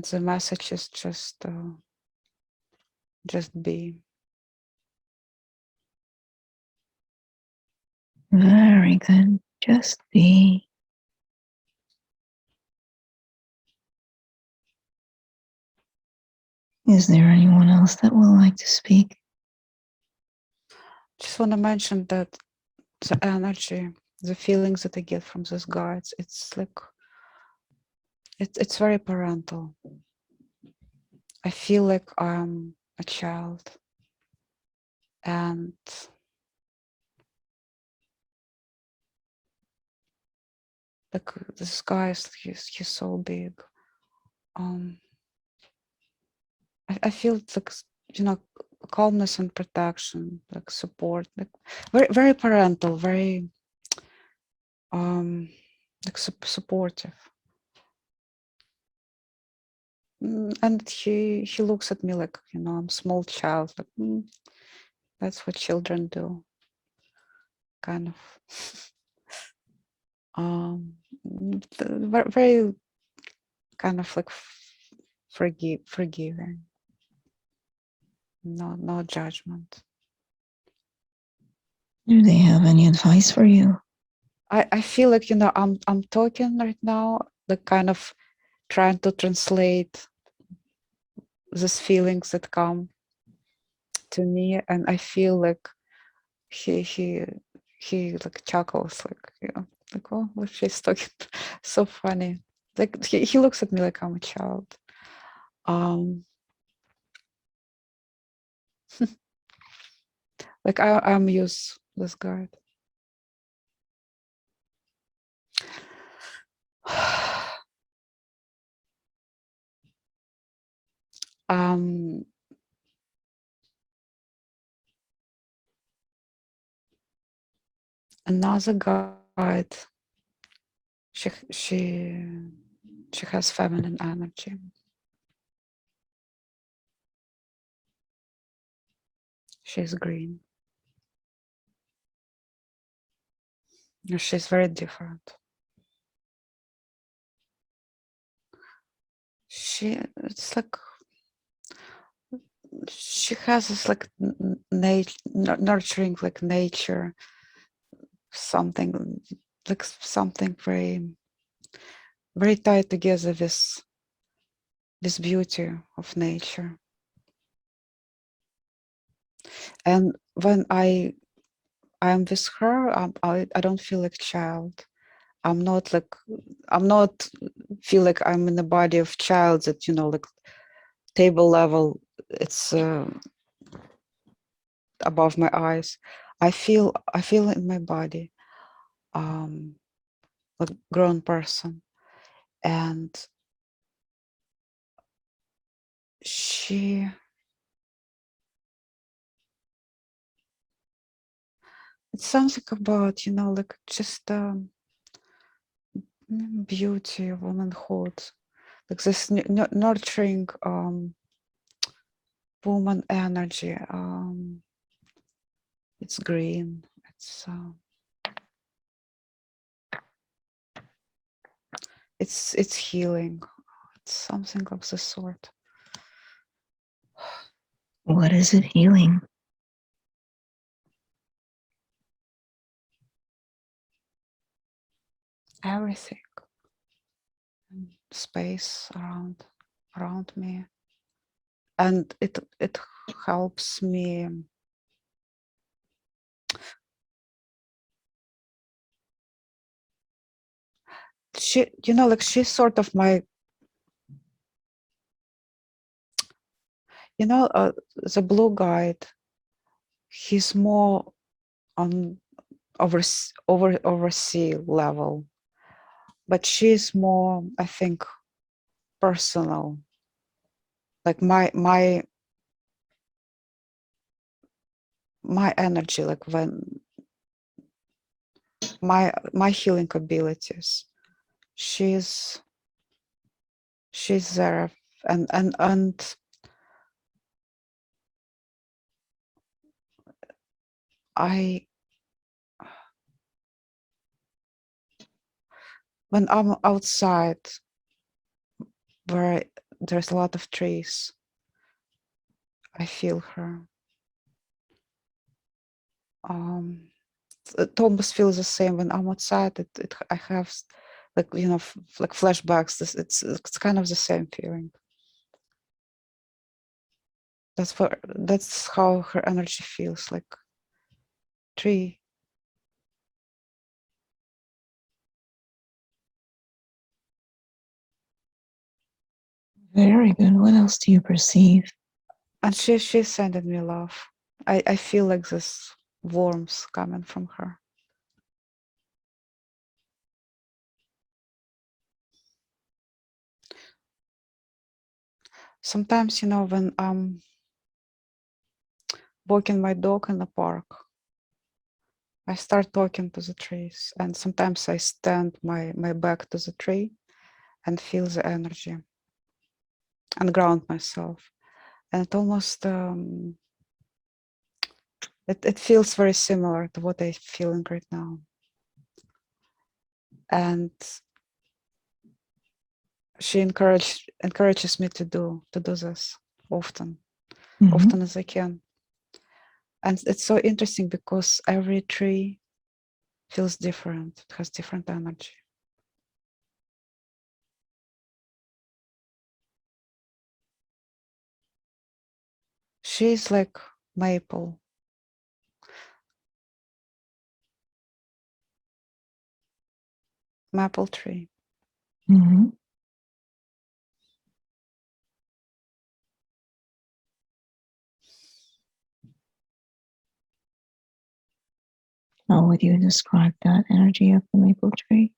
the message is just be. Very good. Just be. Is there anyone else that would like to speak? Just want to mention that the energy, the feelings that I get from these guides, it's like it's very parental. I feel like I'm a child, and like this guy is he's so big. I feel like calmness and protection, like support, like very very parental, very like supportive. And he looks at me like I'm a small child, like that's what children do, kind of. Very, very kind of like forgiving, no judgment. Do they have any advice for you? I feel like I'm talking right now, like kind of trying to translate these feelings that come to me, and I feel like he like chuckles, like like, oh, what she's talking. So funny. Like he looks at me like I'm a child. Um, like I'm useless guide. um, Another guide. She has feminine energy. She's green. She's very different. It's like she has this like nurturing, like nature, something like something very very tied together with this beauty of nature. And when I'm with her, I don't feel like child. I'm not like I'm not feel like I'm in the body of child that like table level. It's above my eyes. I feel in my body like grown person, and she it's something about like just beauty, womanhood, like this nurturing woman energy. It's green. It's healing. It's something of the sort. What is it healing? Everything, space around me, and it helps me. She, like she's sort of my, the blue guide. He's more on oversee level, but she's more, I think, personal. Like my energy, like when my healing abilities. She's she's there, and I, when I'm outside where there's a lot of trees, I feel her. It almost feels the same when I'm outside. I have like, you know, like flashbacks. It's kind of the same feeling. That's how her energy feels, like tree. Very good. What else do you perceive? And she's sending me love. I feel like this warmth coming from her. Sometimes, you know, when I'm walking my dog in the park, I start talking to the trees, and sometimes I stand my back to the tree and feel the energy and ground myself. And it almost it feels very similar to what I'm feeling right now. And she encourages me to do this often as I can. And it's so interesting because every tree feels different. It has different energy. She's like maple. Maple tree. Mm-hmm. How would you describe that energy of the maple tree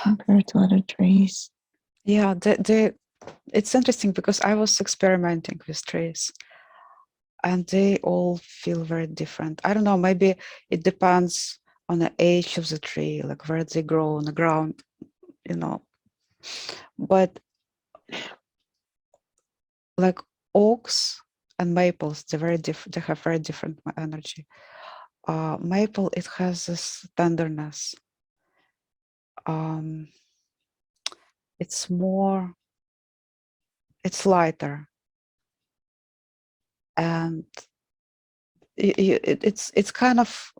compared to other trees? Yeah, it's interesting because I was experimenting with trees and they all feel very different. I don't know, maybe it depends on the age of the tree, like where they grow on the ground, you know. But like oaks and maples, they're very different. They have very different energy. Maple, it has this tenderness. It's more, it's lighter, and it's kind of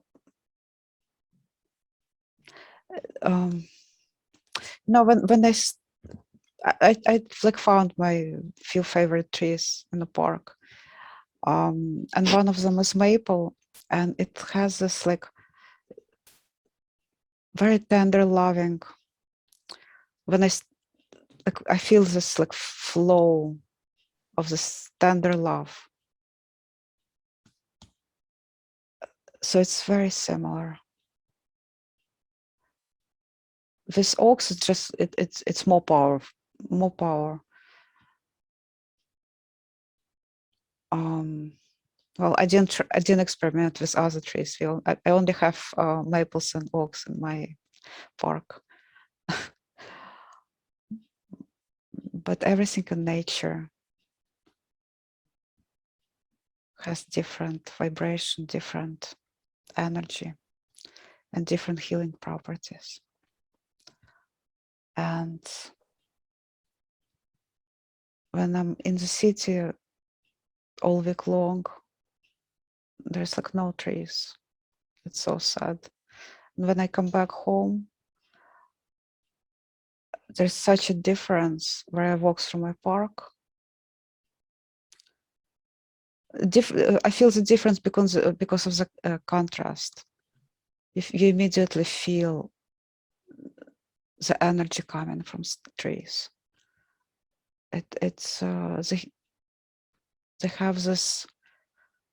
when I like found my few favorite trees in the park, and one of them is maple, and it has this like very tender, loving. When I feel this like flow of this tender love, so it's very similar. This oaks is just it's more power, more power. Well, I didn't experiment with other trees. I only have maples and oaks in my park. But everything in nature has different vibration, different energy, and different healing properties. And when I'm in the city all week long, there's like no trees. It's so sad. And when I come back home, there's such a difference where I walk through my park. I feel the difference because of the contrast. If you immediately feel the energy coming from trees, it's they have this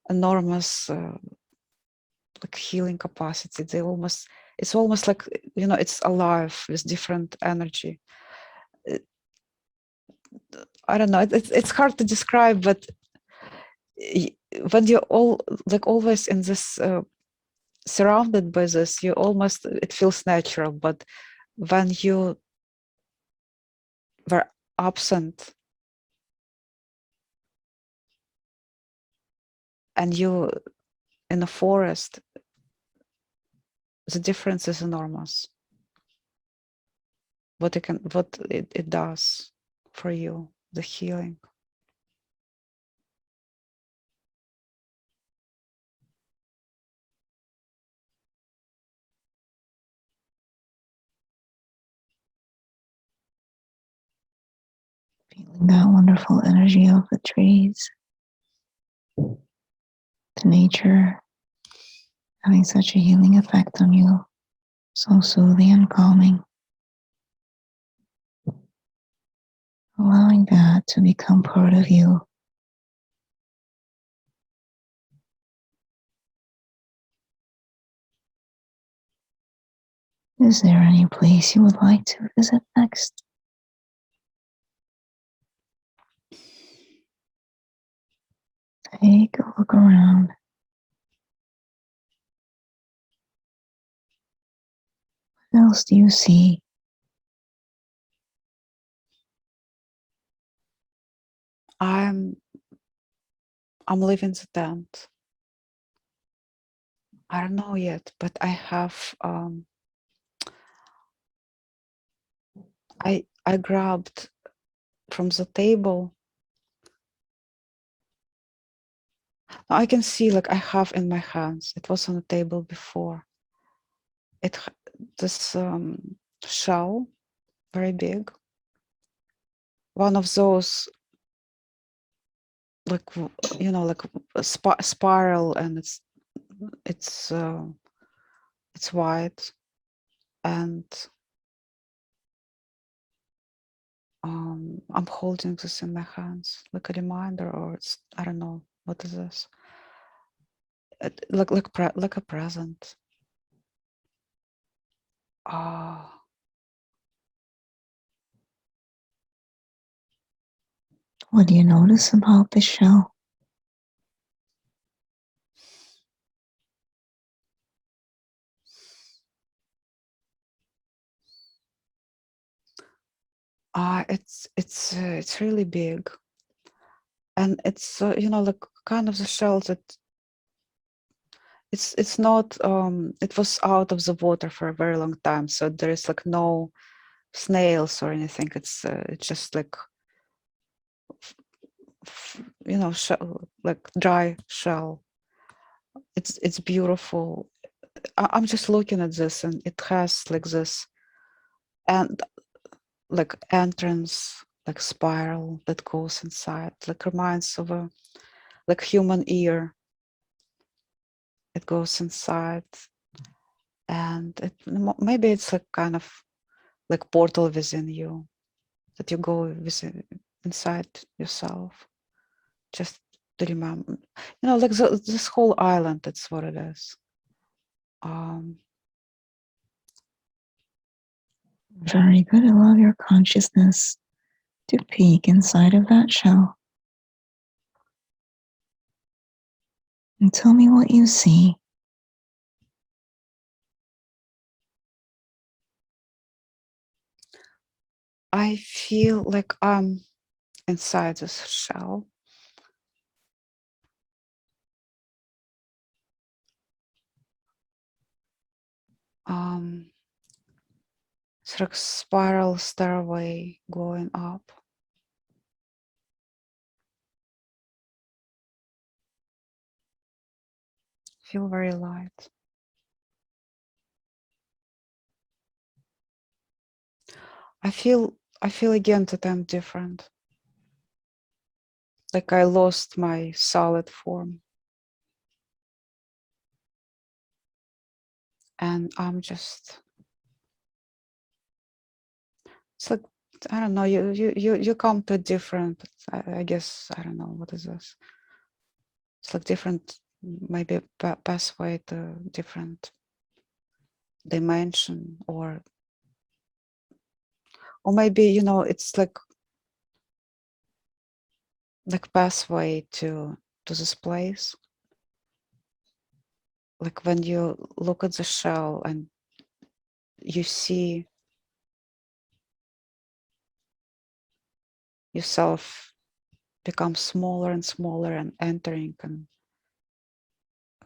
enormous like healing capacity. It's almost like, you know, it's alive with different energy. I don't know. It's hard to describe, but when you're always in this surrounded by this, it feels natural. But when you absent, and you in a forest, the difference is enormous. What it does for you, the healing. Feeling that wonderful energy of the trees, the nature having such a healing effect on you, so soothing and calming. Allowing that to become part of you. Is there any place you would like to visit next? Take a look around. What else do you see? I'm leaving the tent. I don't know yet, but I have I grabbed from the table. I can see, like, I have in my hands. It was on the table before. This shell, very big. One of those, like, you know, like a spiral, and it's white, and I'm holding this in my hands like a reminder, or it's, I don't know, what is this? Like a present. Ah, What do you notice about the shell? it's really big, and it's you know, like, kind of the shell that it's not it was out of the water for a very long time, so there is like no snails or anything. It's just like, you know, shell, like dry shell. It's beautiful. I'm just looking at this, and it has like this, and like entrance, like spiral that goes inside, like reminds of a like human ear. It goes inside, and maybe it's like kind of like portal within you, that you go within inside yourself, just to remember, you know, like this whole island. That's what it is. Very good. Allow your consciousness to peek inside of that shell. And tell me what you see. I feel like I'm inside this shell. It's like spiral stairway going up. Feel very light. I feel again that I'm different. Like I lost my solid form. And I'm just, it's like, I don't know, you come to different, I guess, I don't know, what is this? It's like different, maybe pathway to different dimension, or maybe, you know, it's like pathway to this place. Like when you look at the shell and you see yourself become smaller and smaller and entering and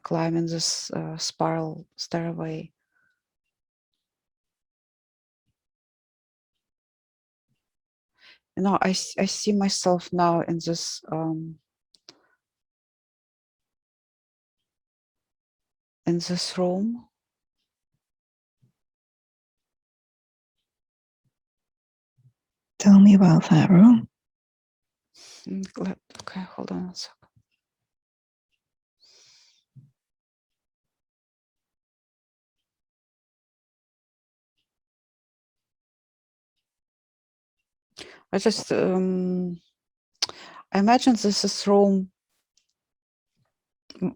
climbing this spiral stairway. You know, I see myself now in this room. Tell me about that room. Okay, hold on a second. I just I imagine this is room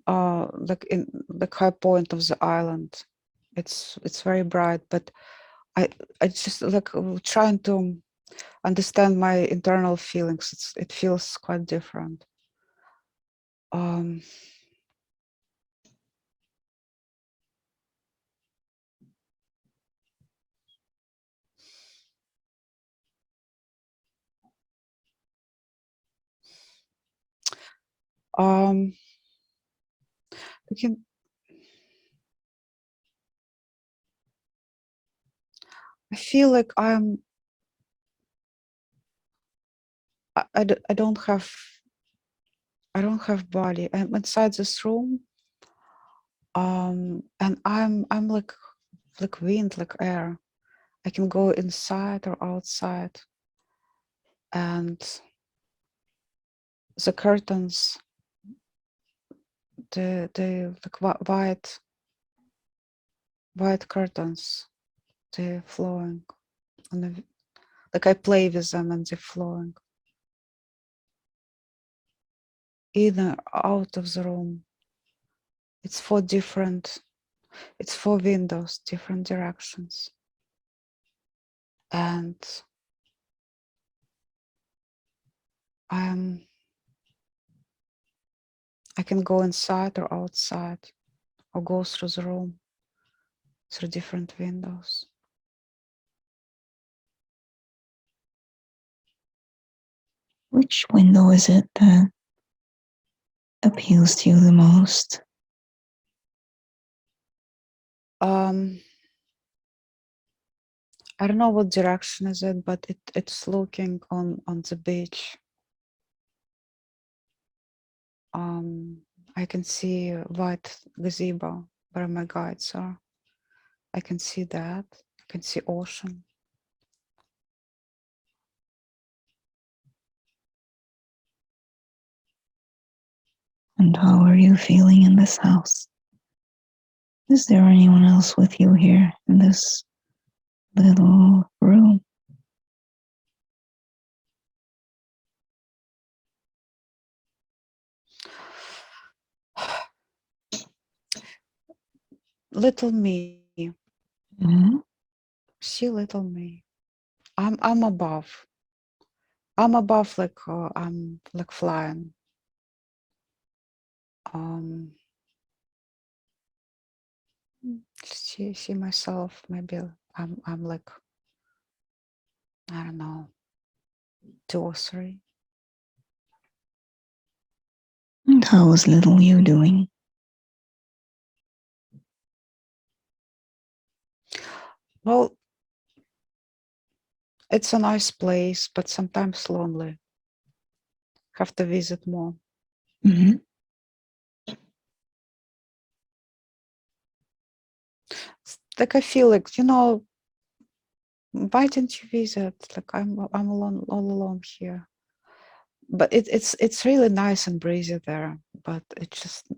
like in the high point of the island. It's very bright, but I just like trying to understand my internal feelings. It feels quite different. Um, um, I can, I feel like I don't have body. I'm inside this room, and I'm like wind, like air. I can go inside or outside, and the curtains, the like white curtains, they're flowing on the, like I play with them and they're flowing in or out of the room. It's four windows, different directions. And I can go inside or outside or go through the room through different windows. Which window is it that appeals to you the most? I don't know what direction is it, but it's looking on the beach. I can see a white gazebo where my guides are. I can see that. I can see ocean. And how are you feeling in this house? Is there anyone else with you here in this little room? Little me. Mm-hmm. See little me. I'm above. I'm above, like I'm like flying. See myself. Maybe I'm like, I don't know, 2 or 3. And how is little you doing? Well, it's a nice place, but sometimes lonely. Have to visit more. Mm-hmm. Like I feel like, why didn't you visit? Like I'm alone, all alone here. But it's really nice and breezy there. But it just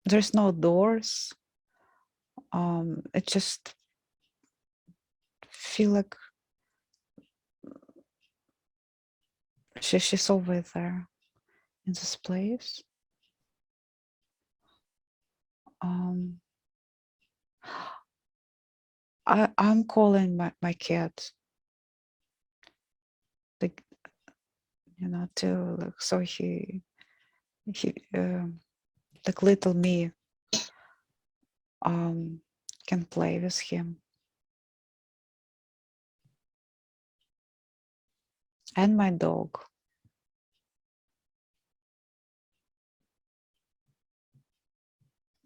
there's no doors. It just feel like she's over there in this place. I'm calling my cat, like, to like, so he like little me can play with him. and my dog.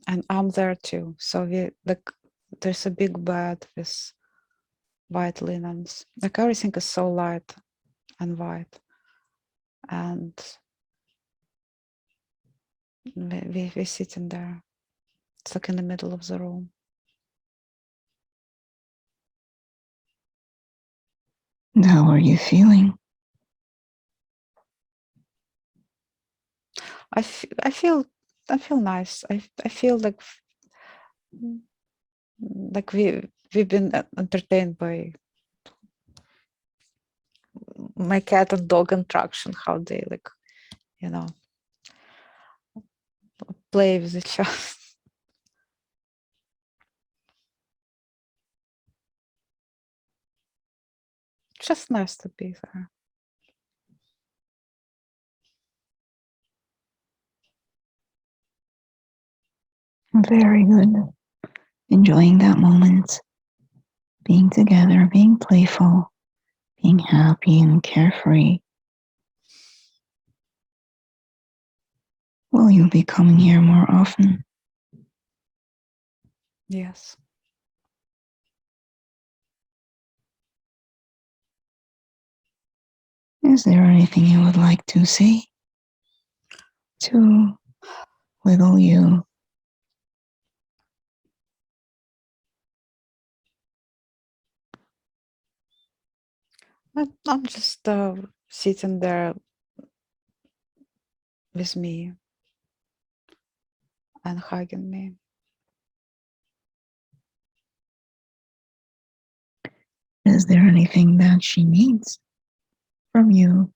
And I'm there too. So there's a big bed with white linens. Like everything is so light and white. And we're sitting there. It's like in the middle of the room. And how are you feeling? I feel nice. I feel like we've been entertained by my cat and dog interaction, how they like, you know, play with each other. Just nice to be there. Very good. Enjoying that moment. Being together, being playful, being happy and carefree. Will you be coming here more often? Yes. Is there anything you would like to say to little you? I'm just sitting there with me and hugging me. Is there anything that she needs from you?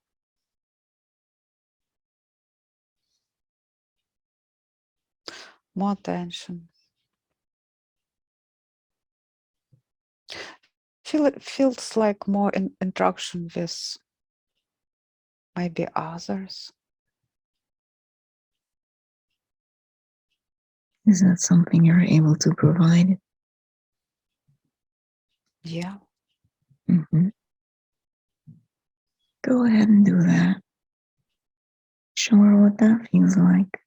More attention. It feels like more interaction with maybe others. Is that something you're able to provide? Yeah. Mm-hmm. Go ahead and do that. Show her what that feels like.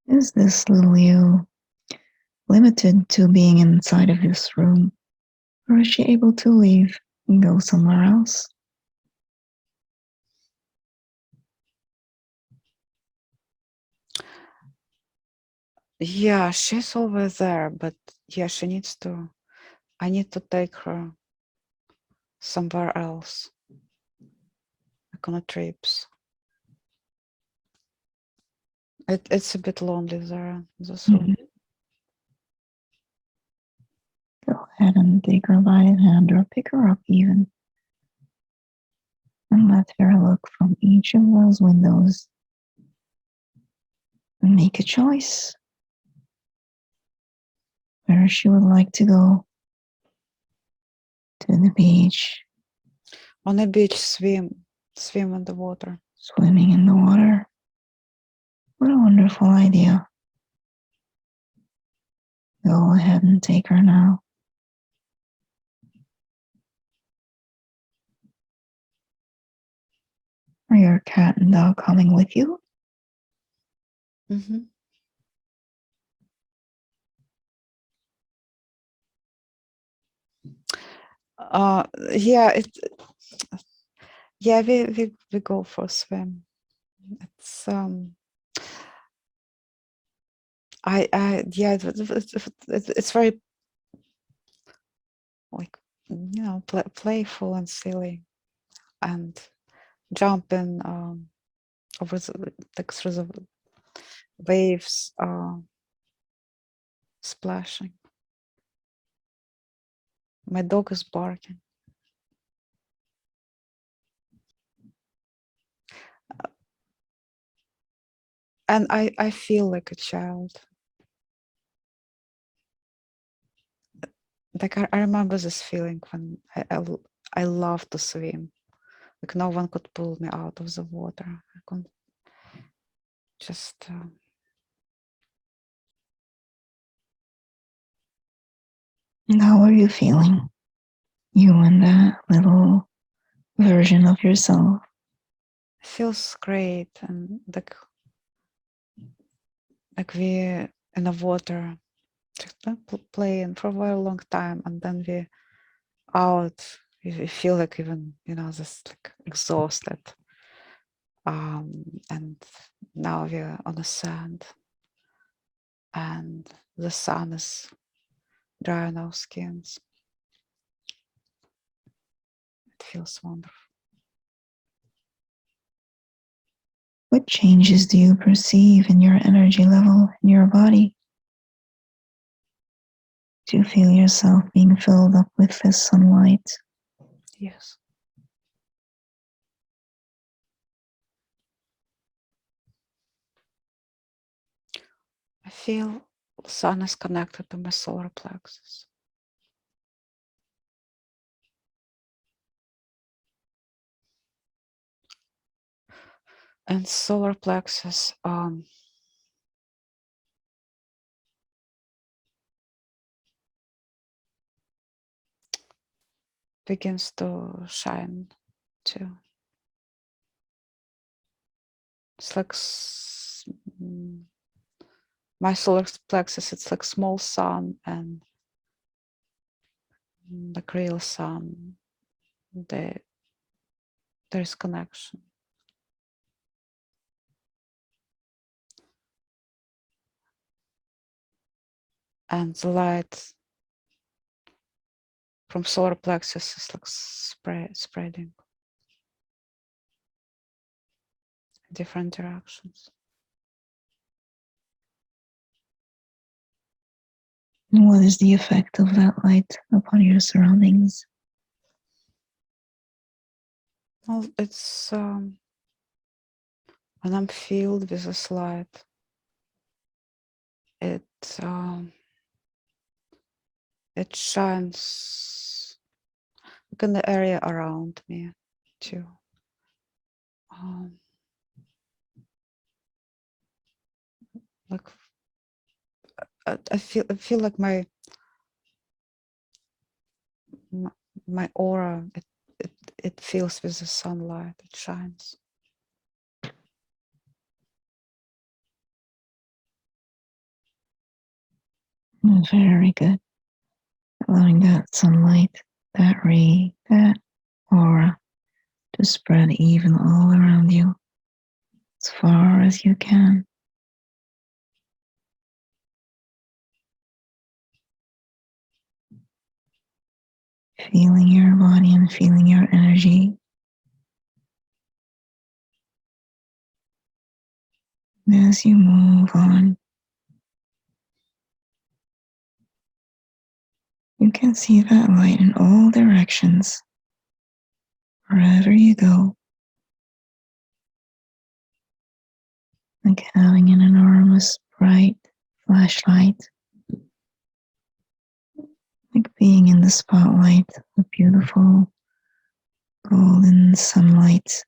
Is this little you limited to being inside of this room? Or is she able to leave and go somewhere else? Yeah, she's over there, but yeah, I need to take her somewhere else, like on a trips. It's a bit lonely there in this room. Mhm. Go ahead and take her by the hand or pick her up even. And let her look from each of those windows and make a choice where she would like to go. To the beach, On a beach, swim in the water. swimming in the water. What a wonderful idea. Go ahead and take her now. Are your cat and dog coming with you? Mm-hmm. Uh, yeah, we go for a swim. It's yeah, it's very like playful and silly, and jumping over like through the waves, splashing. My dog is barking, and I feel like a child. Like I remember this feeling when I love to swim. Like no one could pull me out of the water. I could just And how are you feeling? You and that little version of yourself. feels great, and like we in the water just playing for a very long time, and then we out. We feel like even just like exhausted. And now we're on the sand, and the sun is drying our skins. It feels wonderful. What changes do you perceive in your energy level in your body? Do you feel yourself being filled up with this sunlight? Yes. I feel the sun is connected to my solar plexus. And solar plexus begins to shine too. It's like my solar plexus, it's like small sun, and the real sun, there's connection. And the light from solar plexus is like spreading different directions. And what is the effect of that light upon your surroundings? Well, it's when I'm filled with this light, it shines like in the area around me too. Like I feel like my aura, it fills with the sunlight. It shines. Very good. Allowing that sunlight, that ray, that aura to spread even all around you as far as you can. Feeling your body and feeling your energy. And as you move on, you can see that light in all directions, wherever you go, like having an enormous bright flashlight, like being in the spotlight, the beautiful golden sunlight.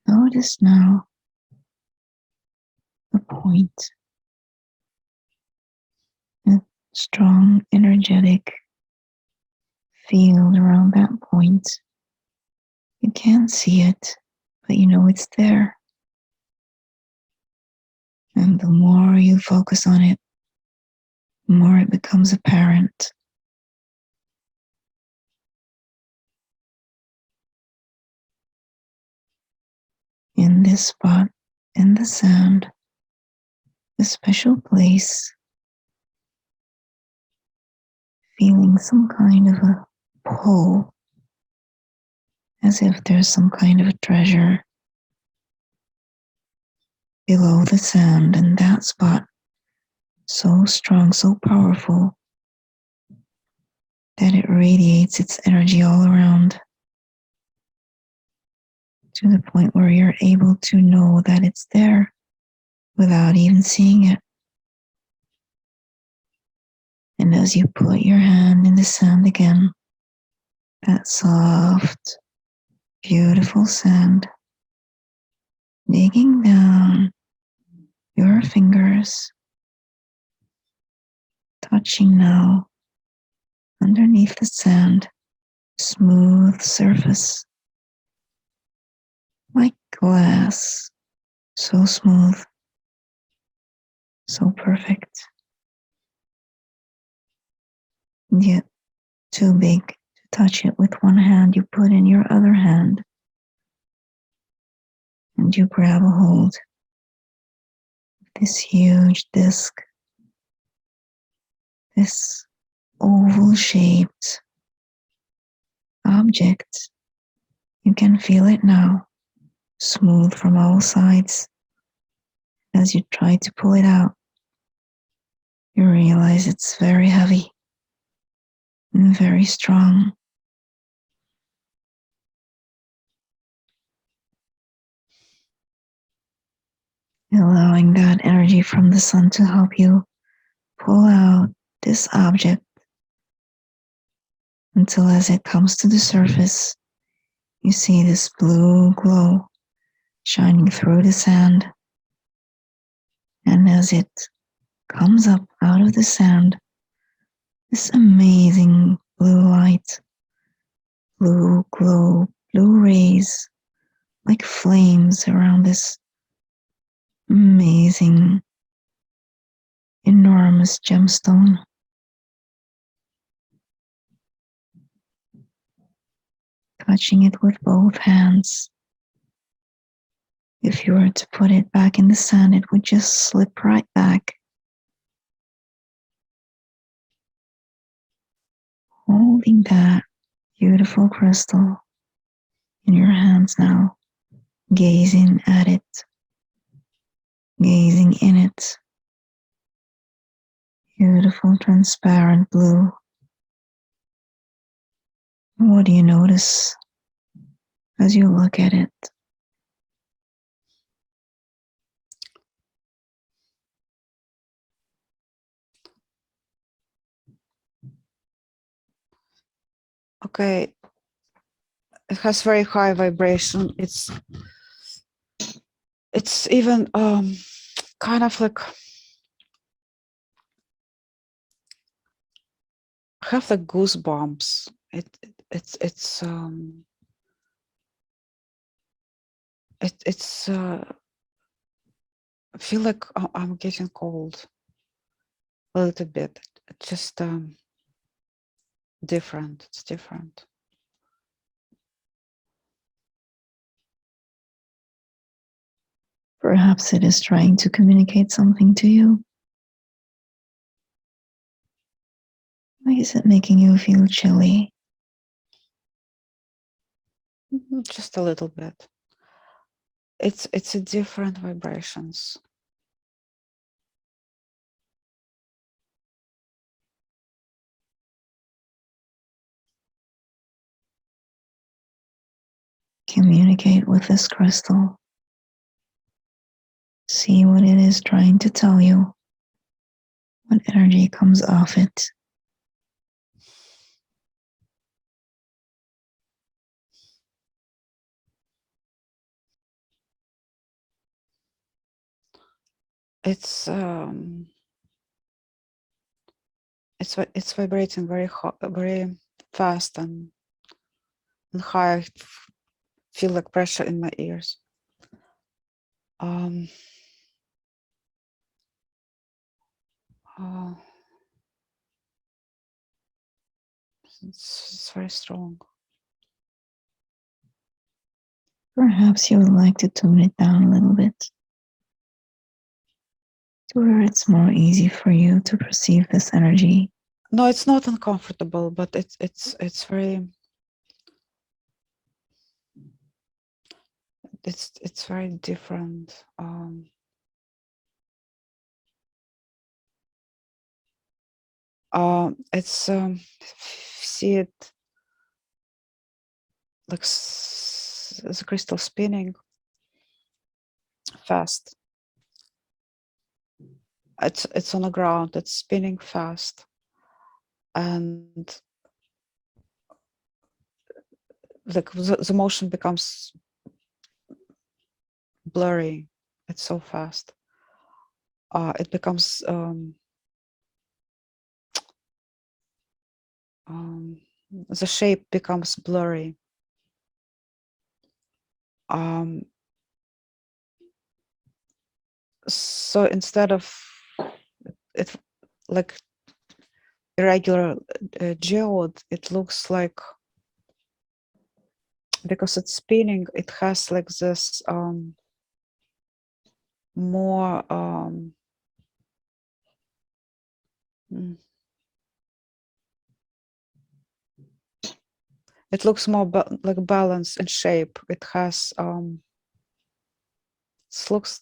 Notice now the point, a strong, energetic field around that point. You can't see it, but you know it's there. And the more you focus on it, the more it becomes apparent. In this spot, in the sand, a special place, feeling some kind of a pull, as if there's some kind of a treasure below the sand in that spot, so strong, so powerful, that it radiates its energy all around to the point where you're able to know that it's there. without even seeing it. And as you put your hand in the sand again, that soft, beautiful sand, digging down your fingers, touching now underneath the sand, smooth surface, like glass, so smooth, so perfect, and yet too big to touch it with one hand. You put in your other hand and you grab a hold of this huge disc, this oval shaped object. You can feel it now, smooth from all sides. As you try to pull it out, you realize it's very heavy and very strong. Allowing that energy from the sun to help you pull out this object until as it comes to the surface, you see this blue glow shining through the sand. And as it comes up out of the sand, this amazing blue light, blue glow, blue rays, like flames around this amazing, enormous gemstone. Touching it with both hands. If you were to put it back in the sand, it would just slip right back. Holding that beautiful crystal in your hands now, gazing at it, gazing in it. Beautiful, transparent blue. What do you notice as you look at it? Okay, it has very high vibration. It's even kind of like I have like goosebumps. It's I feel like I'm getting cold a little bit. It's just different. It's different. Perhaps it is trying to communicate something to you. Why is it making you feel chilly? Just a little bit. It's a different vibrations. Communicate with this crystal. See what it is trying to tell you. What energy comes off it. It's vibrating very hot, very fast and high. I feel like pressure in my ears. It's very strong. Perhaps you would like to tone it down a little bit to where it's more easy for you to perceive this energy. No, it's not uncomfortable, but it's very it's very different. It's see it like the crystal spinning fast. It's on the ground. It's spinning fast, and like the motion becomes blurry. It's so fast. It becomes the shape becomes blurry. So instead of it like irregular geode, it looks like, because it's spinning, it has like this more it looks more like balance and shape. It has it looks,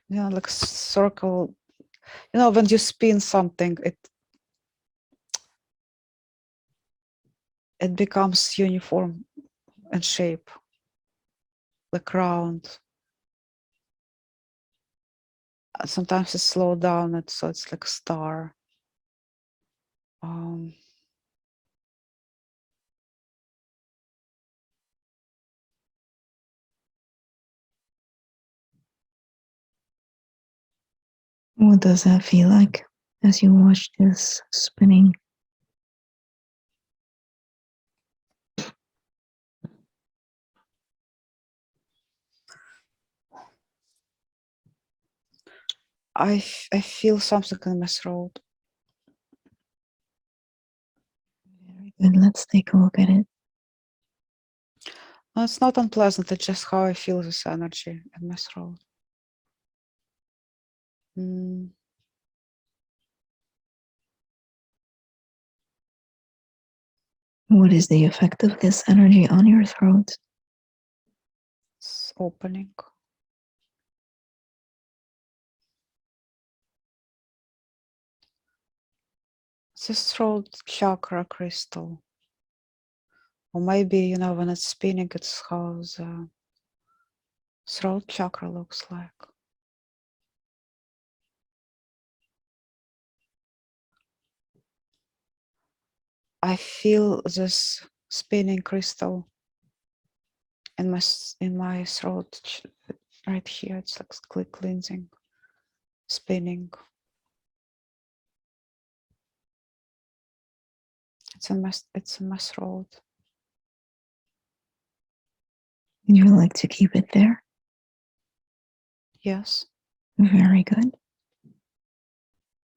you know, like circle. You know, when you spin something, it becomes uniform and shape, like round. Sometimes it's slowed down, so it's like star. What does that feel like as you watch this spinning? I feel something in my throat. Very good. Let's take a look at it. No, it's not unpleasant. It's just how I feel this energy in my throat. What is the effect of this energy on your throat? It's opening. This throat chakra crystal. Or maybe, you know, when it's spinning, it's how the throat chakra looks like. I feel this spinning crystal in my throat right here. It's like cleansing, spinning. It's in my throat. Would you like to keep it there? Yes. Very good.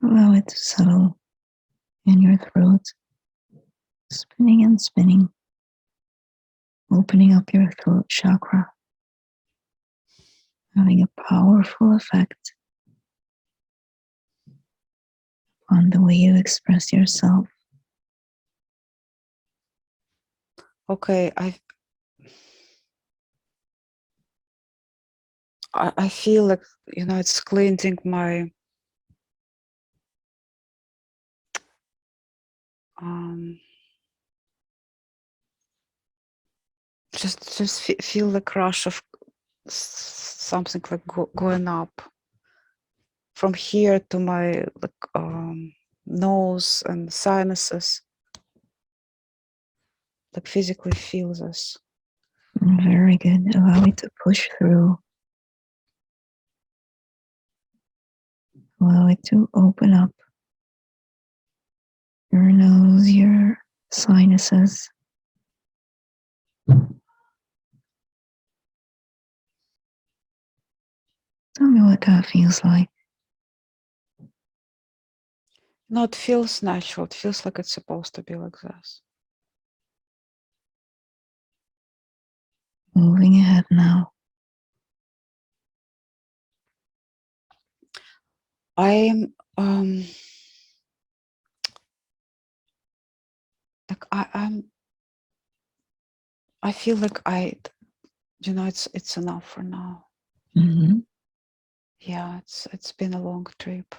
Allow it to settle in your throat, spinning and spinning, opening up your throat chakra, having a powerful effect on the way you express yourself. Okay, I feel like, you know, it's cleansing my just feel the rush of something like going up from here to my like nose and sinuses. Like physically feel this. Very good. Allow it to push through. Allow it to open up your nose, your sinuses. Tell me what that feels like. No, it feels natural. It feels like it's supposed to be like this. Moving ahead now. I'm like I feel like you know, it's enough for now. Mm-hmm. Yeah, it's been a long trip.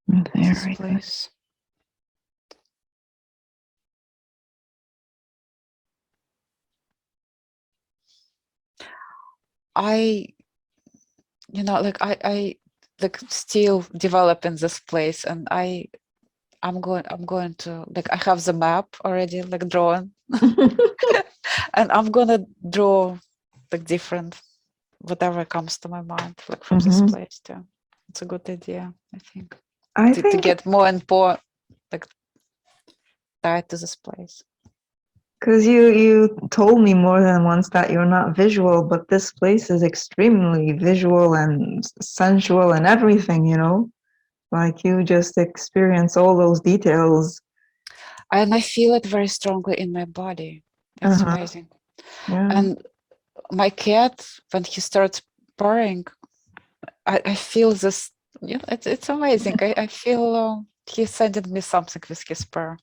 Very This place. Good. You know, like I like still developing this place, and I'm going to, like, I have the map already like drawn, and I'm gonna draw like different whatever comes to my mind, like from this place too. It's a good idea, I think, I to think get more and more like tied to this place. because you told me more than once that you're not visual, but this place is extremely visual and sensual and everything, you know? Like you just experience all those details. And I feel it very strongly in my body. It's amazing. Yeah. And my cat, when he starts purring, I feel this. Yeah, it's amazing. I feel he's sending me something with his purr.